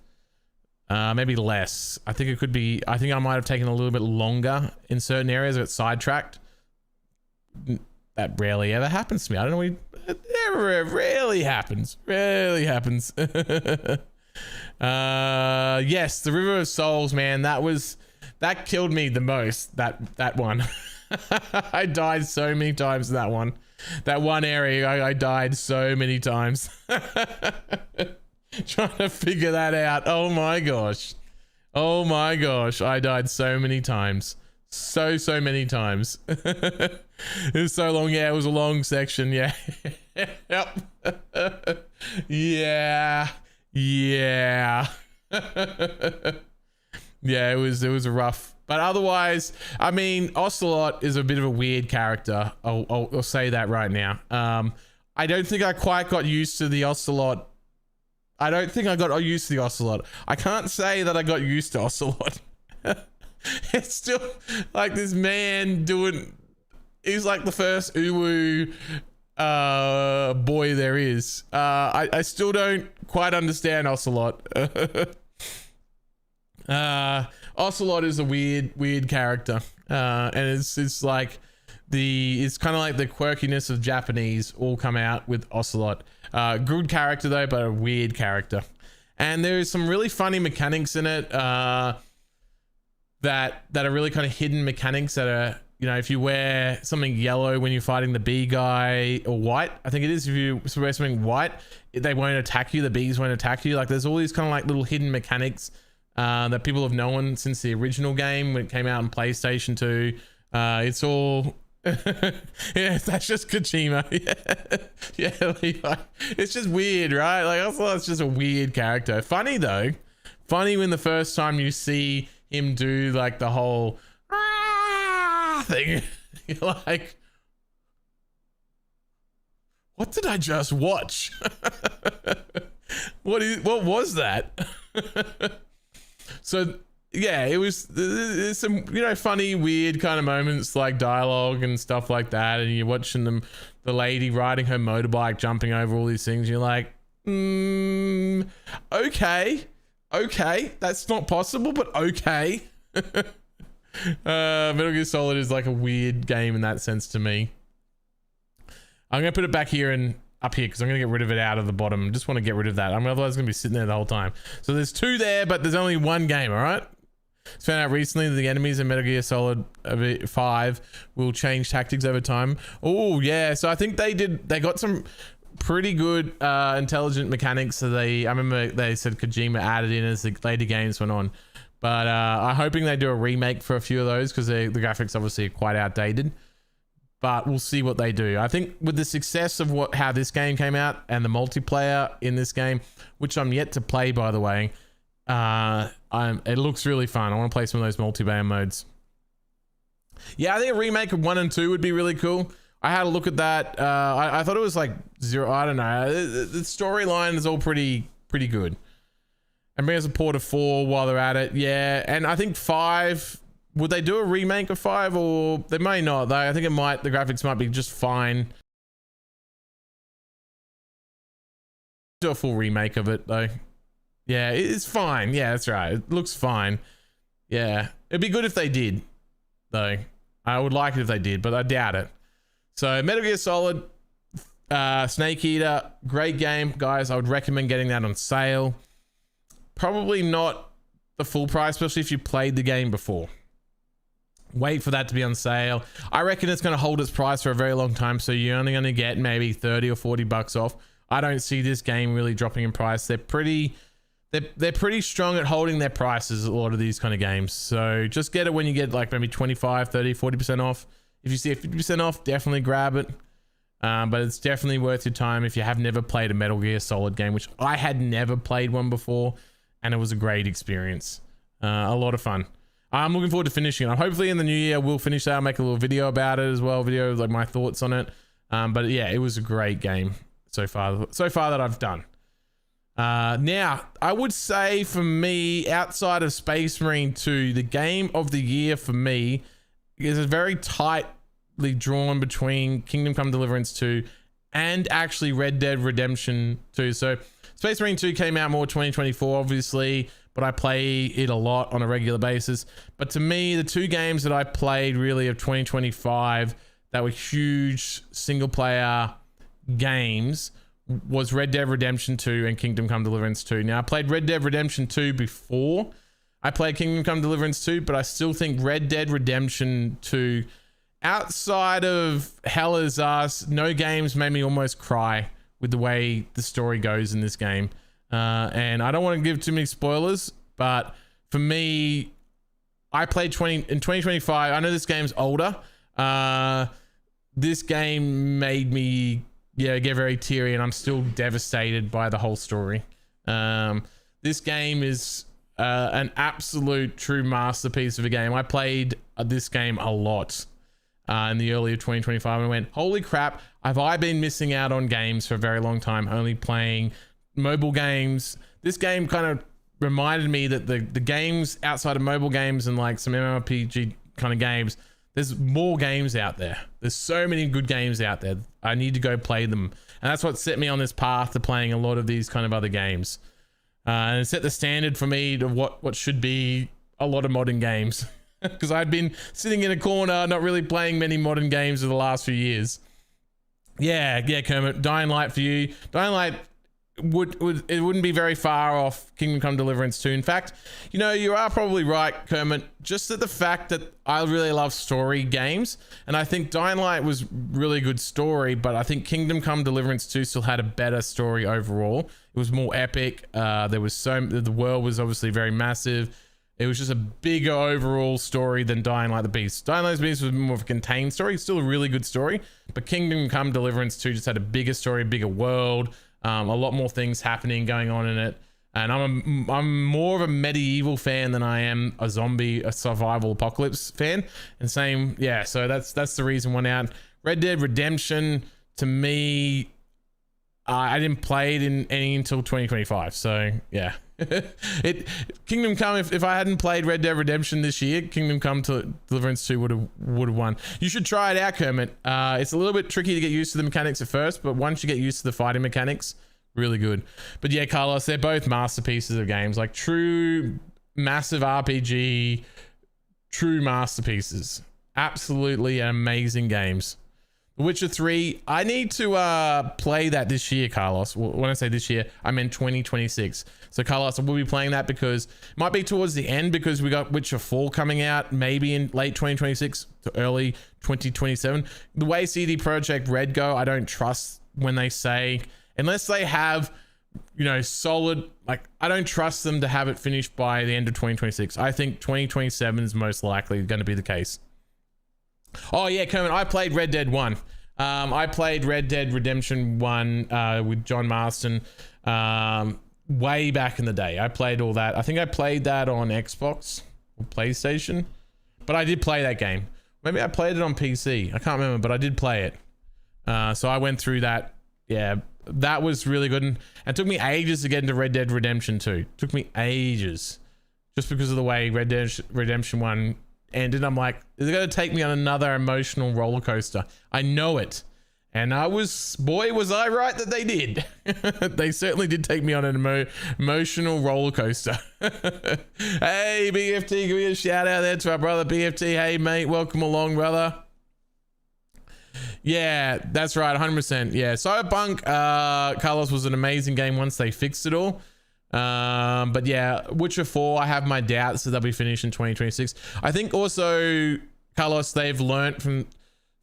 Maybe less. I think it could be, I think I might have taken a little bit longer in certain areas. I got sidetracked. That rarely ever happens to me. I don't know. It rarely happens. Rarely happens. Yes, the River of Souls, man. That killed me the most. That one. I died so many times in that one. That one area, I died so many times. Trying to figure that out. Oh my gosh. Oh my gosh. I died so many times. So many times. It was so long. Yeah, it was a long section. Yeah. Yep. Yeah. Yeah. Yeah, it was rough. But otherwise, I mean, Ocelot is a bit of a weird character. I'll say that right now. I don't think I quite got used to the Ocelot. I don't think I got used to the Ocelot. I can't say that I got used to Ocelot. It's still like this man doing, he's like the first Uwu boy there is. I still don't quite understand Ocelot. Ocelot is a weird character. And it's like it's kind of like the quirkiness of Japanese all come out with Ocelot. Good character though, but a weird character. And there's some really funny mechanics in it. That are really kind of hidden mechanics that are, you know, if you wear something yellow when you're fighting the bee guy, or white, I think it is, if you wear something white, they won't attack you, the bees won't attack you. Like there's all these kind of like little hidden mechanics that people have known since the original game when it came out on PlayStation 2. It's all yeah, that's just Kojima. Yeah, Levi. It's just weird, right? Like also it's just a weird character. Funny though. Funny when the first time you see him do like the whole thing. You're like, what did I just watch? What was that? So yeah, there's some, you know, funny, weird kind of moments like dialogue and stuff like that, and you're watching the lady riding her motorbike, jumping over all these things. You're like, okay, that's not possible, but okay. Metal Gear Solid is like a weird game in that sense to me. I'm gonna put it back here and up here because I'm gonna get rid of it out of the bottom. I just want to get rid of that. I mean, otherwise it's gonna be sitting there the whole time. So there's 2 there, but there's only 1 game. All right. It's found out recently that the enemies in Metal Gear Solid 5 will change tactics over time. Oh yeah, so I think they got some pretty good intelligent mechanics. So I remember they said Kojima added in as the later games went on, but I'm hoping they do a remake for a few of those because the graphics obviously are quite outdated, but we'll see what they do. I think with the success of how this game came out and the multiplayer in this game, which I'm yet to play by the way, it looks really fun. I want to play some of those multiplayer modes. Yeah, I think a remake of 1 and 2 would be really cool. I had a look at that. I thought it was like 0. I don't know. The storyline is all pretty good. And bring us a port of 4 while they're at it. Yeah, and I think 5. Would they do a remake of 5, or they may not? Though I think it might. The graphics might be just fine. Do a full remake of it though. Yeah, it's fine. Yeah, that's right. It looks fine. Yeah, it'd be good if they did, though. I would like it if they did, but I doubt it. So Metal Gear Solid, Snake Eater, great game, guys. I would recommend getting that on sale. Probably not the full price, especially if you played the game before. Wait for that to be on sale. I reckon it's going to hold its price for a very long time, so you're only going to get maybe 30 or 40 bucks off. I don't see this game really dropping in price. They're pretty strong at holding their prices, a lot of these kind of games. So just get it when you get like maybe 25, 30, 40% off. If you see a 50% off, definitely grab it. But it's definitely worth your time if you have never played a Metal Gear Solid game, which I had never played one before, and it was a great experience. A lot of fun. I'm looking forward to finishing it. Hopefully in the new year we'll finish that. I'll make a little video about it as well. Video like my thoughts on it. But yeah, it was a great game so far that I've done. Now, I would say for me, outside of Space Marine 2, the game of the year for me is a very tightly drawn between Kingdom Come Deliverance 2 and actually Red Dead Redemption 2. So Space Marine 2 came out more 2024, obviously, but I play it a lot on a regular basis. But to me, the two games that I played really of 2025 that were huge single player games was Red Dead Redemption 2 and Kingdom Come Deliverance 2. Now, I played Red Dead Redemption 2 before I played Kingdom Come Deliverance 2, but I still think Red Dead Redemption 2, outside of Hell Is Us, no games made me almost cry with the way the story goes in this game. And I don't want to give too many spoilers, but for me, I played in 2025. I know this game's older. This game made me get very teary, and I'm still devastated by the whole story. This game is an absolute true masterpiece of a game. I played this game a lot in the early of 2025 and I went, holy crap, have I been missing out on games for a very long time, only playing mobile games. This game kind of reminded me that the games outside of mobile games and like some MMORPG kind of games, there's more games out there. There's so many good games out there. I need to go play them. And that's what set me on this path to playing a lot of these kind of other games. And it set the standard for me to what should be a lot of modern games. Because I'd been sitting in a corner, not really playing many modern games for the last few years. Yeah, Kermit. Dying Light for you. Dying Light wouldn't be very far off Kingdom Come Deliverance 2. In fact, you are probably right, Kermit. Just that the fact that I really love story games, and I think Dying Light was really good story, but I think Kingdom Come Deliverance 2 still had a better story overall. It was more epic. The world was obviously very massive. It was just a bigger overall story than Dying Light the Beast. Dying Light the Beast was more of a contained story. Still a really good story, but Kingdom Come Deliverance 2 just had a bigger story, a bigger world, a lot more things happening going on in it. And I'm more of a medieval fan than I am a survival apocalypse fan. And same, yeah. So that's the reason went out. Red Dead Redemption, to me, I didn't play it in any until 2025. So yeah. Kingdom Come, if I hadn't played Red Dead Redemption this year, Kingdom Come Deliverance 2 would have won. You should try it out, Kermit. It's a little bit tricky to get used to the mechanics at first, but once you get used to the fighting mechanics, really good. But yeah, Carlos, they're both masterpieces of games, like true massive RPG, true masterpieces. Absolutely amazing games. The Witcher 3, I need to play that this year, Carlos. When I say this year, I meant 2026. So Carlos, I will be playing that because it might be towards the end, because we got Witcher 4 coming out maybe in late 2026 to early 2027. The way CD Projekt Red go, I don't trust when they say, unless they have, solid, like, I don't trust them to have it finished by the end of 2026. I think 2027 is most likely going to be the case. Oh yeah, Kermit, I played Red Dead 1. I played Red Dead Redemption 1 with John Marston way back in the day. I played all that. I think I played that on Xbox or PlayStation, but I did play that game. Maybe I played it on PC. I can't remember, but I did play it. So I went through that. Yeah, that was really good. And it took me ages to get into Red Dead Redemption 2. Took me ages. Just because of the way Red Dead Redemption 1 ended. I'm like, they're going to take me on another emotional roller coaster. I know it. And boy, was I right that they did. They certainly did take me on an emotional roller coaster. Hey, BFT, give me a shout out there to our brother BFT. Hey, mate, welcome along, brother. Yeah, that's right, 100%. Yeah, Cyberpunk, Carlos, was an amazing game once they fixed it all. But yeah, Witcher 4, I have my doubts that they'll be finished in 2026. I think also, Carlos, they've learnt from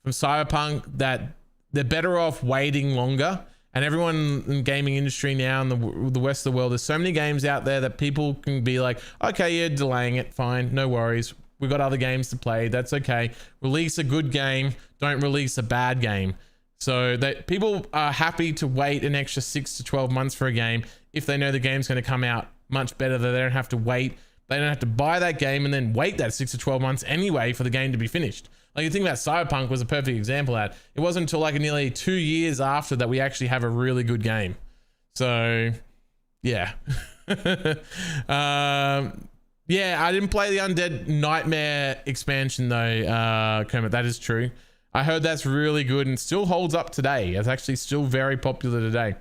Cyberpunk that they're better off waiting longer. And everyone in the gaming industry now in the rest of the world, there's so many games out there that people can be like, okay, you're delaying it, fine, no worries. We've got other games to play, that's okay. Release a good game, don't release a bad game. So that people are happy to wait an extra 6 to 12 months for a game if they know the game's going to come out much better, that they don't have to wait. They don't have to buy that game and then wait that 6 to 12 months anyway for the game to be finished. Like, you think about Cyberpunk was a perfect example of that. It wasn't until like nearly 2 years after that we actually have a really good game. So yeah. Yeah, I didn't play the Undead Nightmare expansion though, Kermit. That is true. I heard that's really good and still holds up today. It's actually still very popular today.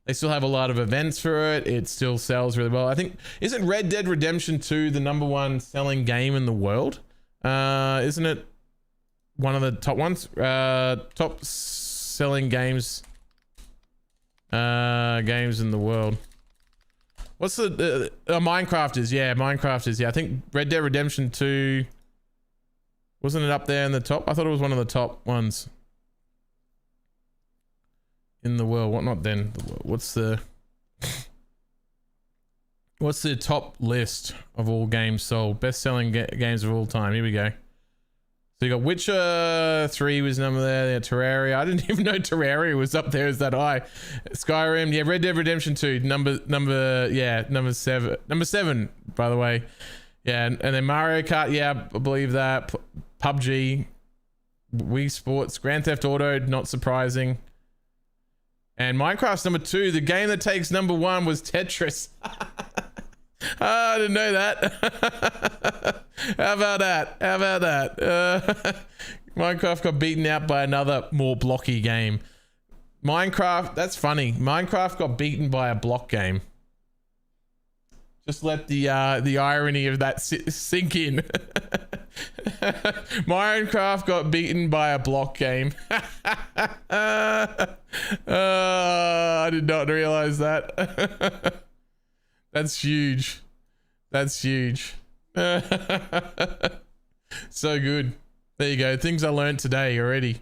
They still have a lot of events for it. It still sells really well. I think, isn't Red Dead Redemption 2 the #1 selling game in the world? Isn't it one of the top ones? Top selling games games in the world. What's the Minecraft is? Yeah, Minecraft is. Yeah, I think Red Dead Redemption 2, wasn't it up there in the top? I thought it was one of the top ones in the world. What, not then? What's the top list of all games sold? Best selling games of all time. Here we go. So you got Witcher 3 was number there. Terraria. I didn't even know Terraria was up there as that high. Skyrim. Yeah, Red Dead Redemption 2. Number 7. Number 7, by the way. Yeah, and then Mario Kart. Yeah, I believe that. PUBG. Wii Sports. Grand Theft Auto. Not surprising. And Minecraft's number 2. The game that takes number 1 was Tetris. I didn't know that. How about that? How about that? Minecraft got beaten out by another more blocky game. Minecraft, that's funny. Minecraft got beaten by a block game. Just let the irony of that sink in. Minecraft got beaten by a block game. I did not realize that. That's huge. That's huge. So good. There you go. Things I learned today already.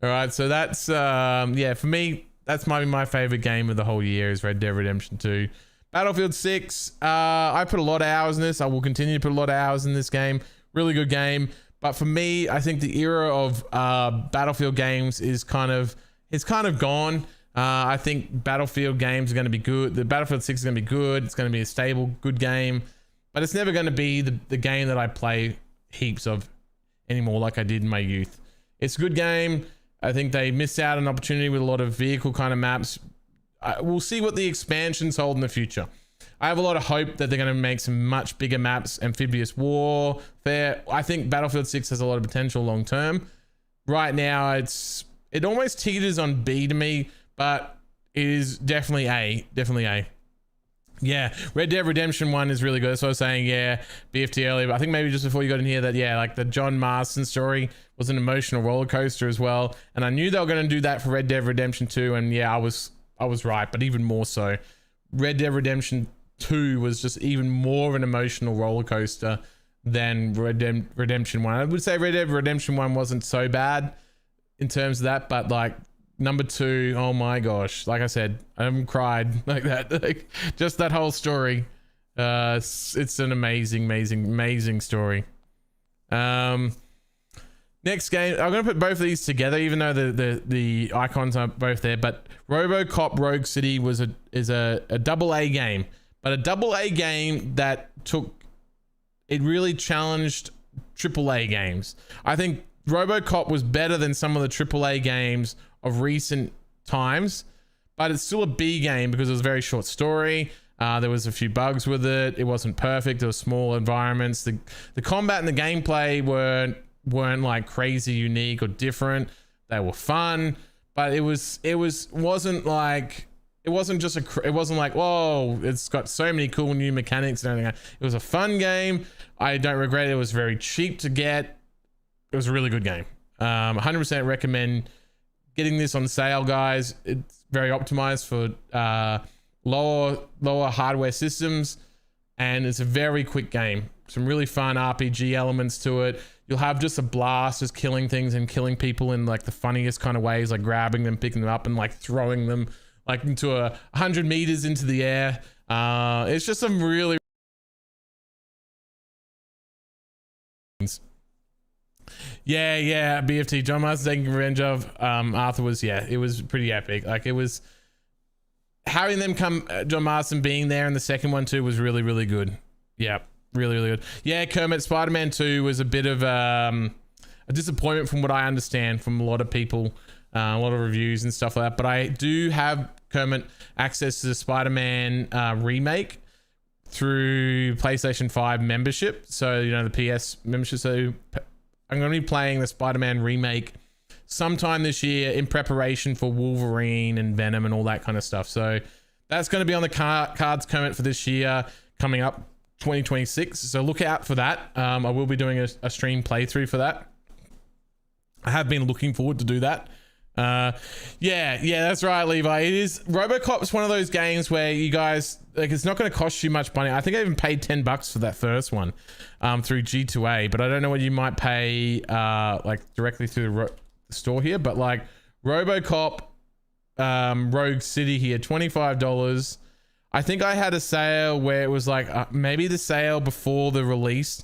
All right. So that's, yeah, for me, that's might be my favorite game of the whole year is Red Dead Redemption 2. Battlefield 6. I put a lot of hours in this. I will continue to put a lot of hours in this game. Really good game. But for me, I think the era of Battlefield games is kind of gone. I think Battlefield games are going to be good. The Battlefield 6 is going to be good. It's going to be a stable, good game. But it's never going to be the game that I play heaps of anymore like I did in my youth. It's a good game. I think they missed out on an opportunity with a lot of vehicle kind of maps. We'll see what the expansions hold in the future. I have a lot of hope that they're going to make some much bigger maps, amphibious warfare. I think Battlefield 6 has a lot of potential long term. Right now, it almost teeters on B to me, but it is definitely A. Definitely A. Yeah, Red Dead Redemption 1 is really good. That's what I was saying. Yeah, BFT earlier. But I think maybe just before you got in here that, yeah, like the John Marston story was an emotional roller coaster as well. And I knew they were going to do that for Red Dead Redemption 2. And yeah, I was right, but even more so. Red Dead Redemption 2 was just even more of an emotional roller coaster than Redemption 1. I would say Red Dead Redemption 1 wasn't so bad in terms of that, but like number 2, oh my gosh, like I said, I haven't cried like that. Like, just that whole story. It's an amazing story. Next game, I'm gonna put both of these together, even though the icons are both there. But RoboCop Rogue City is a AA game, but a AA game that really challenged AAA games. I think RoboCop was better than some of the AAA games of recent times, but it's still a B game because it was a very short story. There was a few bugs with it. It wasn't perfect. There were small environments. The combat and the gameplay weren't like crazy unique or different. They were fun, but it wasn't like whoa, it's got so many cool new mechanics and everything. It was a fun game. I don't regret it. It was very cheap to get. It was a really good game. 100% recommend getting this on sale, guys. It's very optimized for lower hardware systems, and it's a very quick game. Some really fun RPG elements to it. You'll have just a blast just killing things and killing people in like the funniest kind of ways, like grabbing them, picking them up, and like throwing them like into 100 meters into the air. It's just some really yeah, BFT. John Marston taking revenge of Arthur was, yeah, it was pretty epic. Like, it was having them come, John Marston being there in the second one too was really, really good. Yeah, really, really good. Yeah, Kermit, Spider-Man 2 was a bit of a disappointment from what I understand from a lot of people, a lot of reviews and stuff like that. But I do have, Kermit, access to the Spider-Man remake through PlayStation 5 membership. So, you know, the PS membership. So I'm going to be playing the Spider-Man remake sometime this year in preparation for Wolverine and Venom and all that kind of stuff. So that's going to be on the cards, Kermit, for this year coming up 2026. So look out for that. I will be doing a stream playthrough for that. I have been looking forward to do that. Yeah, that's right, Levi. It is, RoboCop's one of those games where you guys, like, it's not going to cost you much money. I think I even paid $10 for that first one through G2A, but I don't know what you might pay like directly through the store here. But like RoboCop Rogue City here, $25. I think I had a sale where it was like maybe the sale before the release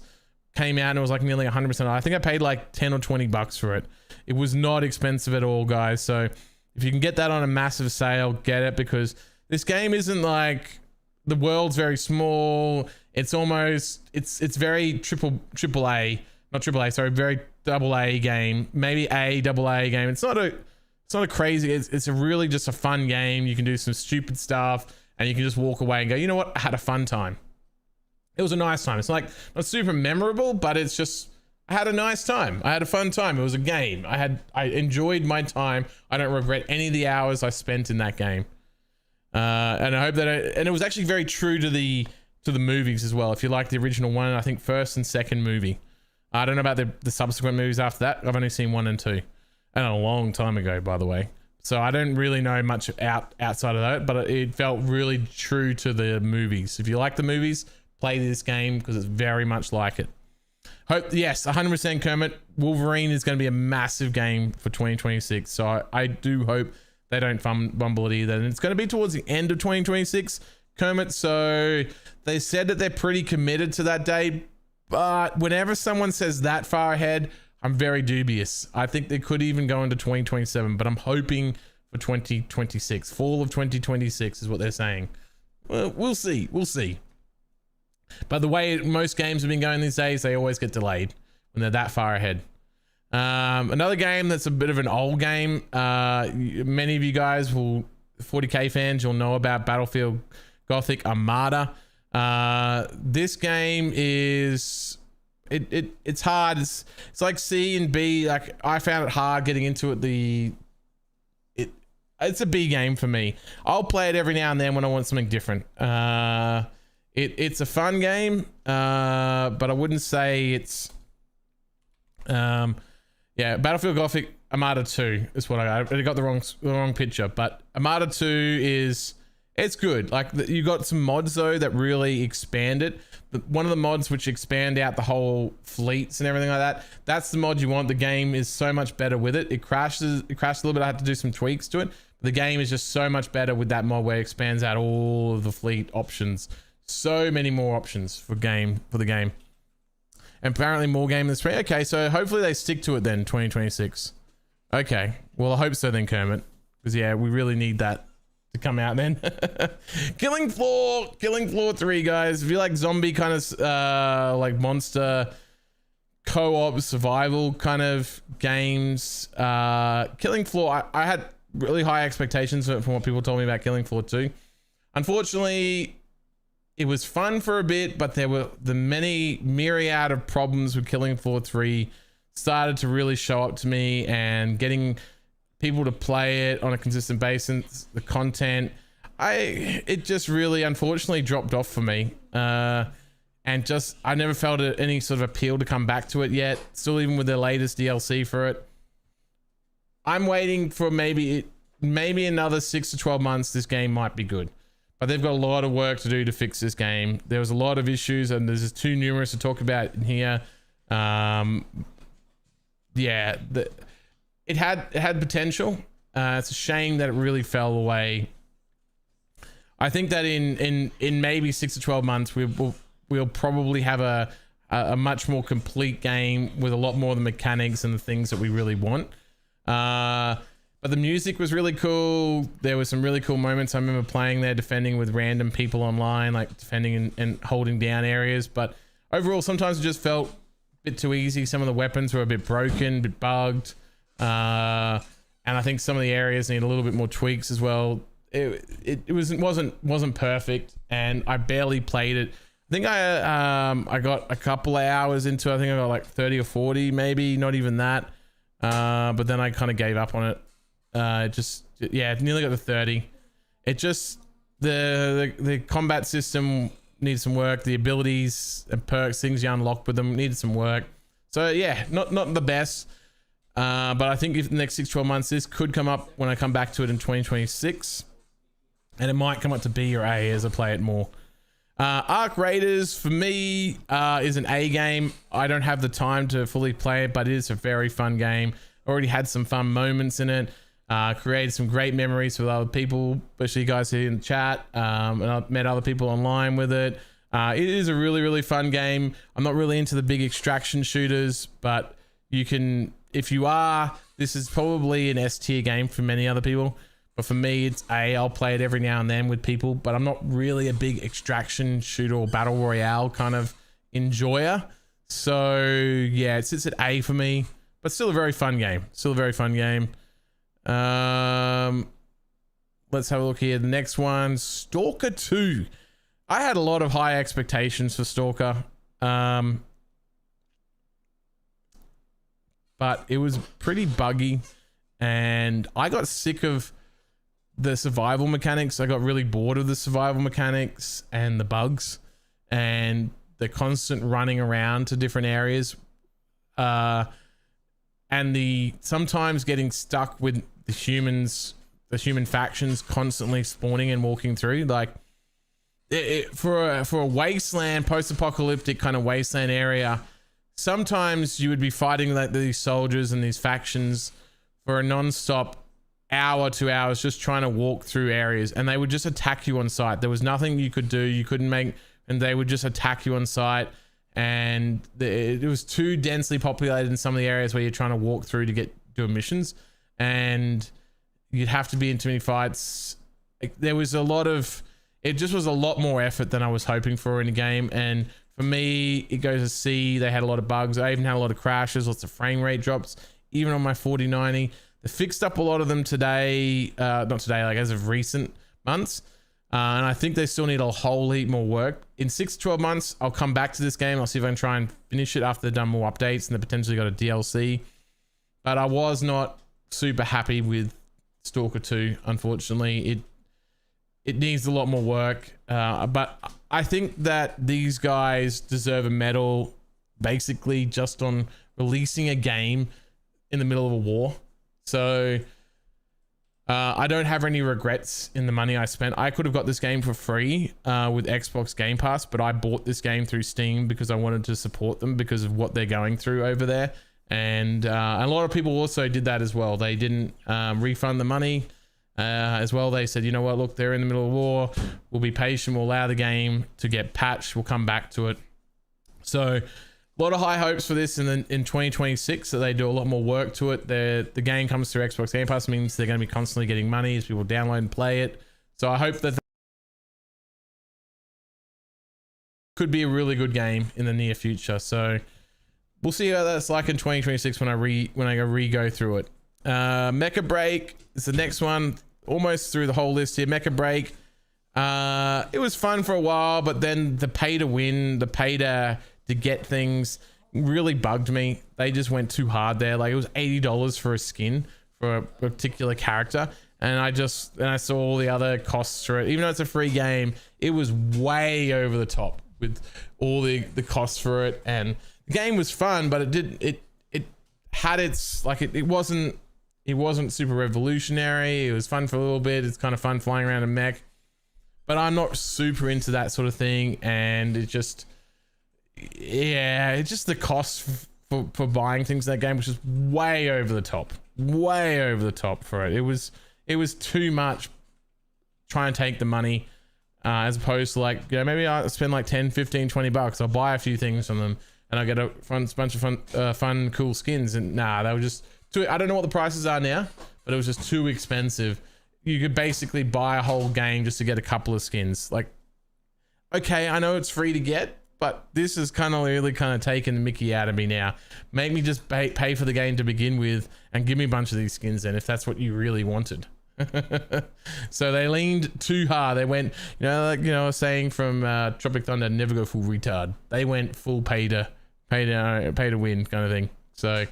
came out and it was like nearly 100%. I think I paid like 10 or 20 bucks for it. It was not expensive at all, guys. So if you can get that on a massive sale, get it, because this game isn't like, the world's very small. It's almost, it's very triple A, not triple A, sorry, very double A game, maybe double A game. It's not a crazy, it's a really just a fun game. You can do some stupid stuff and you can just walk away and go, you know what, I had a fun time. It was a nice time. It's like not super memorable, but it's just, I had a nice time. I had a fun time. It was a game. I enjoyed my time. I don't regret any of the hours I spent in that game. And I hope that and it was actually very true to the movies as well. If you like the original one, I think first and second movie. I don't know about the subsequent movies after that. I've only seen 1 and 2, and a long time ago, by the way. So I don't really know much outside of that, but it felt really true to the movies. If you like the movies, play this game because it's very much like it. Hope, yes, 100% Kermit. Wolverine is going to be a massive game for 2026. So I do hope they don't fumble it either. And it's going to be towards the end of 2026, Kermit. So they said that they're pretty committed to that day. But whenever someone says that far ahead, I'm very dubious. I think they could even go into 2027, but I'm hoping for 2026. Fall of 2026 is what they're saying. Well, we'll see. We'll see. But the way most games have been going these days, they always get delayed when they're that far ahead. Another game that's a bit of an old game. Many of you guys will, 40k fans, you'll know about Battlefield Gothic Armada. This game is it's hard. It's like C and B. Like I found it hard getting into it. It's a B game for me. I'll play it every now and then when I want something different. It's a fun game, but I wouldn't say it's yeah, Battlefield Gothic Armada 2 is what I got the wrong picture, but Armada 2 is, it's good. Like you got some mods though that really expand it. One of the mods which expand out the whole fleets and everything like that, that's the mod you want. The game is so much better with it. It crashed a little bit. I had to do some tweaks to it. The game is just so much better with that mod where it expands out all of the fleet options. So many more options for the game. And apparently more game than 3. Okay, so hopefully they stick to it then, 2026. Okay, well I hope so then, Kermit. Because yeah, we really need that to come out then. Killing Floor 3, guys. If you like zombie kind of like monster co-op survival kind of games, Killing Floor, I had really high expectations from what people told me about Killing Floor 2. Unfortunately, it was fun for a bit, but there were the many myriad of problems with Killing Floor 3 started to really show up to me, and getting people to play it on a consistent basis, the content, it just really unfortunately dropped off for me. And just, I never felt any sort of appeal to come back to it yet. Still, even with their latest DLC for it. I'm waiting for maybe another 6 to 12 months, this game might be good. But they've got a lot of work to do to fix this game. There was a lot of issues, and there's just too numerous to talk about in here. Yeah, it had potential. It's a shame that it really fell away. I think that in maybe 6 to 12 months, we'll probably have a much more complete game with a lot more of the mechanics and the things that we really want. But the music was really cool. There were some really cool moments. I remember playing there, defending with random people online, like defending and holding down areas. But overall, sometimes it just felt a bit too easy. Some of the weapons were a bit broken, a bit bugged. And I think some of the areas need a little bit more tweaks as well. It wasn't perfect, and I barely played it. I think I got a couple of hours into it. I think I got like 30 or 40, maybe, not even that. But then I kind of gave up on it. Nearly got to 30. It just, the combat system needed some work. The abilities and perks, things you unlock with them, needed some work. So yeah, not the best. But I think if the next 6-12 months, this could come up when I come back to it in 2026. And it might come up to B or A as I play it more. Arc Raiders for me is an A game. I don't have the time to fully play it, but it is a very fun game. Already had some fun moments in it. Created some great memories with other people, especially you guys here in the chat. And I've met other people online with it. It is a really, really fun game. I'm not really into the big extraction shooters, but you can, if you are, this is probably an S tier game for many other people. But for me, it's A. I'll play it every now and then with people, but I'm not really a big extraction shooter or battle royale kind of enjoyer. So yeah, it sits at A for me, but still a very fun game. Still a very fun game. Let's have a look here. The next one, Stalker 2. I had a lot of high expectations for Stalker. But it was pretty buggy, and I got sick of the survival mechanics. I got really bored of the survival mechanics and the bugs and the constant running around to different areas. And the sometimes getting stuck with the humans, the human factions constantly spawning and walking through. Like for a wasteland, post-apocalyptic kind of wasteland area, sometimes you would be fighting like these soldiers and these factions for a non-stop hour, 2 hours, just trying to walk through areas, and they would just attack you on sight. There was nothing you could do. You couldn't make, and they would just attack you on sight. And it was too densely populated in some of the areas where you're trying to walk through to get doing missions, and you'd have to be in too many fights. There was a lot of, it just was a lot more effort than I was hoping for in the game. And for me, it goes to C. They had a lot of bugs. I even had a lot of crashes, lots of frame rate drops, even on my 4090. They fixed up a lot of them today, not today, like as of recent months. And I think they still need a whole heap more work. In 6 to 12 months, I'll come back to this game. I'll see if I can try and finish it after they've done more updates and they potentially got a DLC. But I was not super happy with Stalker 2, unfortunately. It needs a lot more work. But I think that these guys deserve a medal basically just on releasing a game in the middle of a war. So I don't have any regrets in the money I spent. I could have got this game for free with Xbox Game Pass, but I bought this game through Steam because I wanted to support them because of what they're going through over there. And a lot of people also did that as well. They didn't refund the money as well. They said, you know what, look, they're in the middle of war. We'll be patient. We'll allow the game to get patched. We'll come back to it. So a lot of high hopes for this in 2026, that they do a lot more work to it. The game comes through Xbox Game Pass, means they're going to be constantly getting money as people download and play it. So I hope that could be a really good game in the near future. So we'll see how that's like in 2026 when I go through it. Mecha Break is the next one, almost through the whole list here. Mecha Break, it was fun for a while, but then the pay to win, the pay to get things really bugged me. They just went too hard there. Like, it was $80 for a skin for a particular character, and I saw all the other costs for it. Even though it's a free game, it was way over the top with all the costs for it. And the game was fun, but it had its, like, it wasn't super revolutionary. It was fun for a little bit. It's kind of fun flying around a mech, but I'm not super into that sort of thing. And it just, yeah, it's just the cost for buying things in that game, which is way over the top for it. It was too much trying to take the money, as opposed to, like, you know, maybe I spend like 10, 15, 20 bucks. I'll buy a few things from them and I get a bunch of fun, cool skins. And nah, they were just too, I don't know what the prices are now, but it was just too expensive. You could basically buy a whole game just to get a couple of skins. Like, okay, I know it's free to get, but this is kind of really kind of taken the mickey out of me now. Make me just pay for the game to begin with and give me a bunch of these skins then, if that's what you really wanted. So they leaned too hard. They went, like I was saying from Tropic Thunder, never go full retard. They went full pay to win kind of thing. So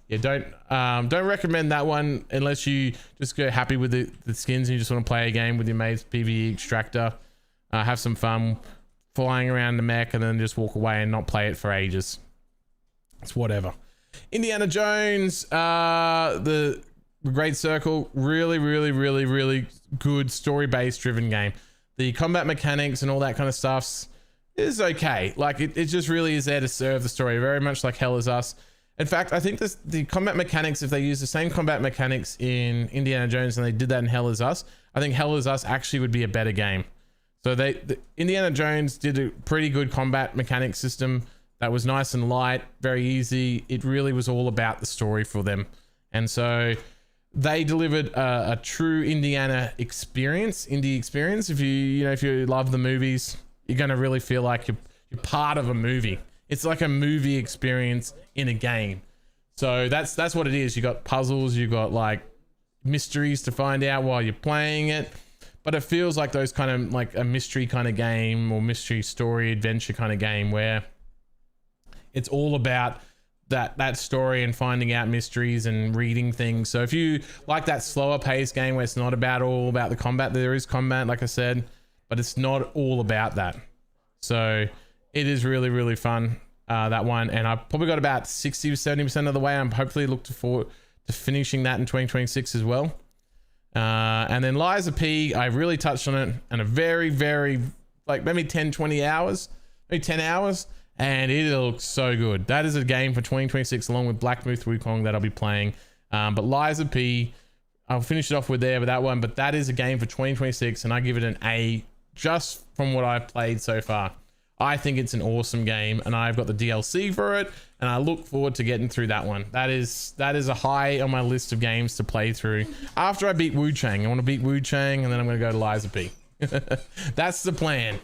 yeah, don't recommend that one unless you just go happy with the skins and you just want to play a game with your mates, PvE extractor, have some fun flying around the mech, and then just walk away and not play it for ages. It's whatever. Indiana Jones, the Great Circle, really good story-based driven game. The combat mechanics and all that kind of stuff is okay. Like it just really is there to serve the story, very much like Hell Is Us. In fact, I think the combat mechanics, if they use the same combat mechanics in Indiana Jones and they did that in Hell Is Us, I think Hell Is Us actually would be a better game. So Indiana Jones did a pretty good combat mechanic system that was nice and light, very easy. It really was all about the story for them. And so they delivered a true Indiana experience, indie experience. If you love the movies, you're going to really feel like you're part of a movie. It's like a movie experience in a game. So that's what it is. You got puzzles, you got like mysteries to find out while you're playing it. But it feels like those kind of like a mystery kind of game or mystery story adventure kind of game where it's all about that story and finding out mysteries and reading things. So if you like that slower paced game where it's not all about the combat, there is combat, like I said, but it's not all about that. So it is really fun, that one. And I probably got about 60 to 70% of the way. I'm hopefully looking forward to finishing that in 2026 as well. And then Lies of P, I really touched on it in a very like maybe 10 hours, and it looks so good. That is a game for 2026 along with Black Myth Wukong that I'll be playing. But Lies of P, I'll finish it off with that one, but that is a game for 2026 and I give it an A just from what I've played so far. I think it's an awesome game and I've got the DLC for it and I look forward to getting through that one. That is a high on my list of games to play through after I beat Wu Chang. I want to beat Wu Chang and then I'm going to go to Lies of P. That's the plan.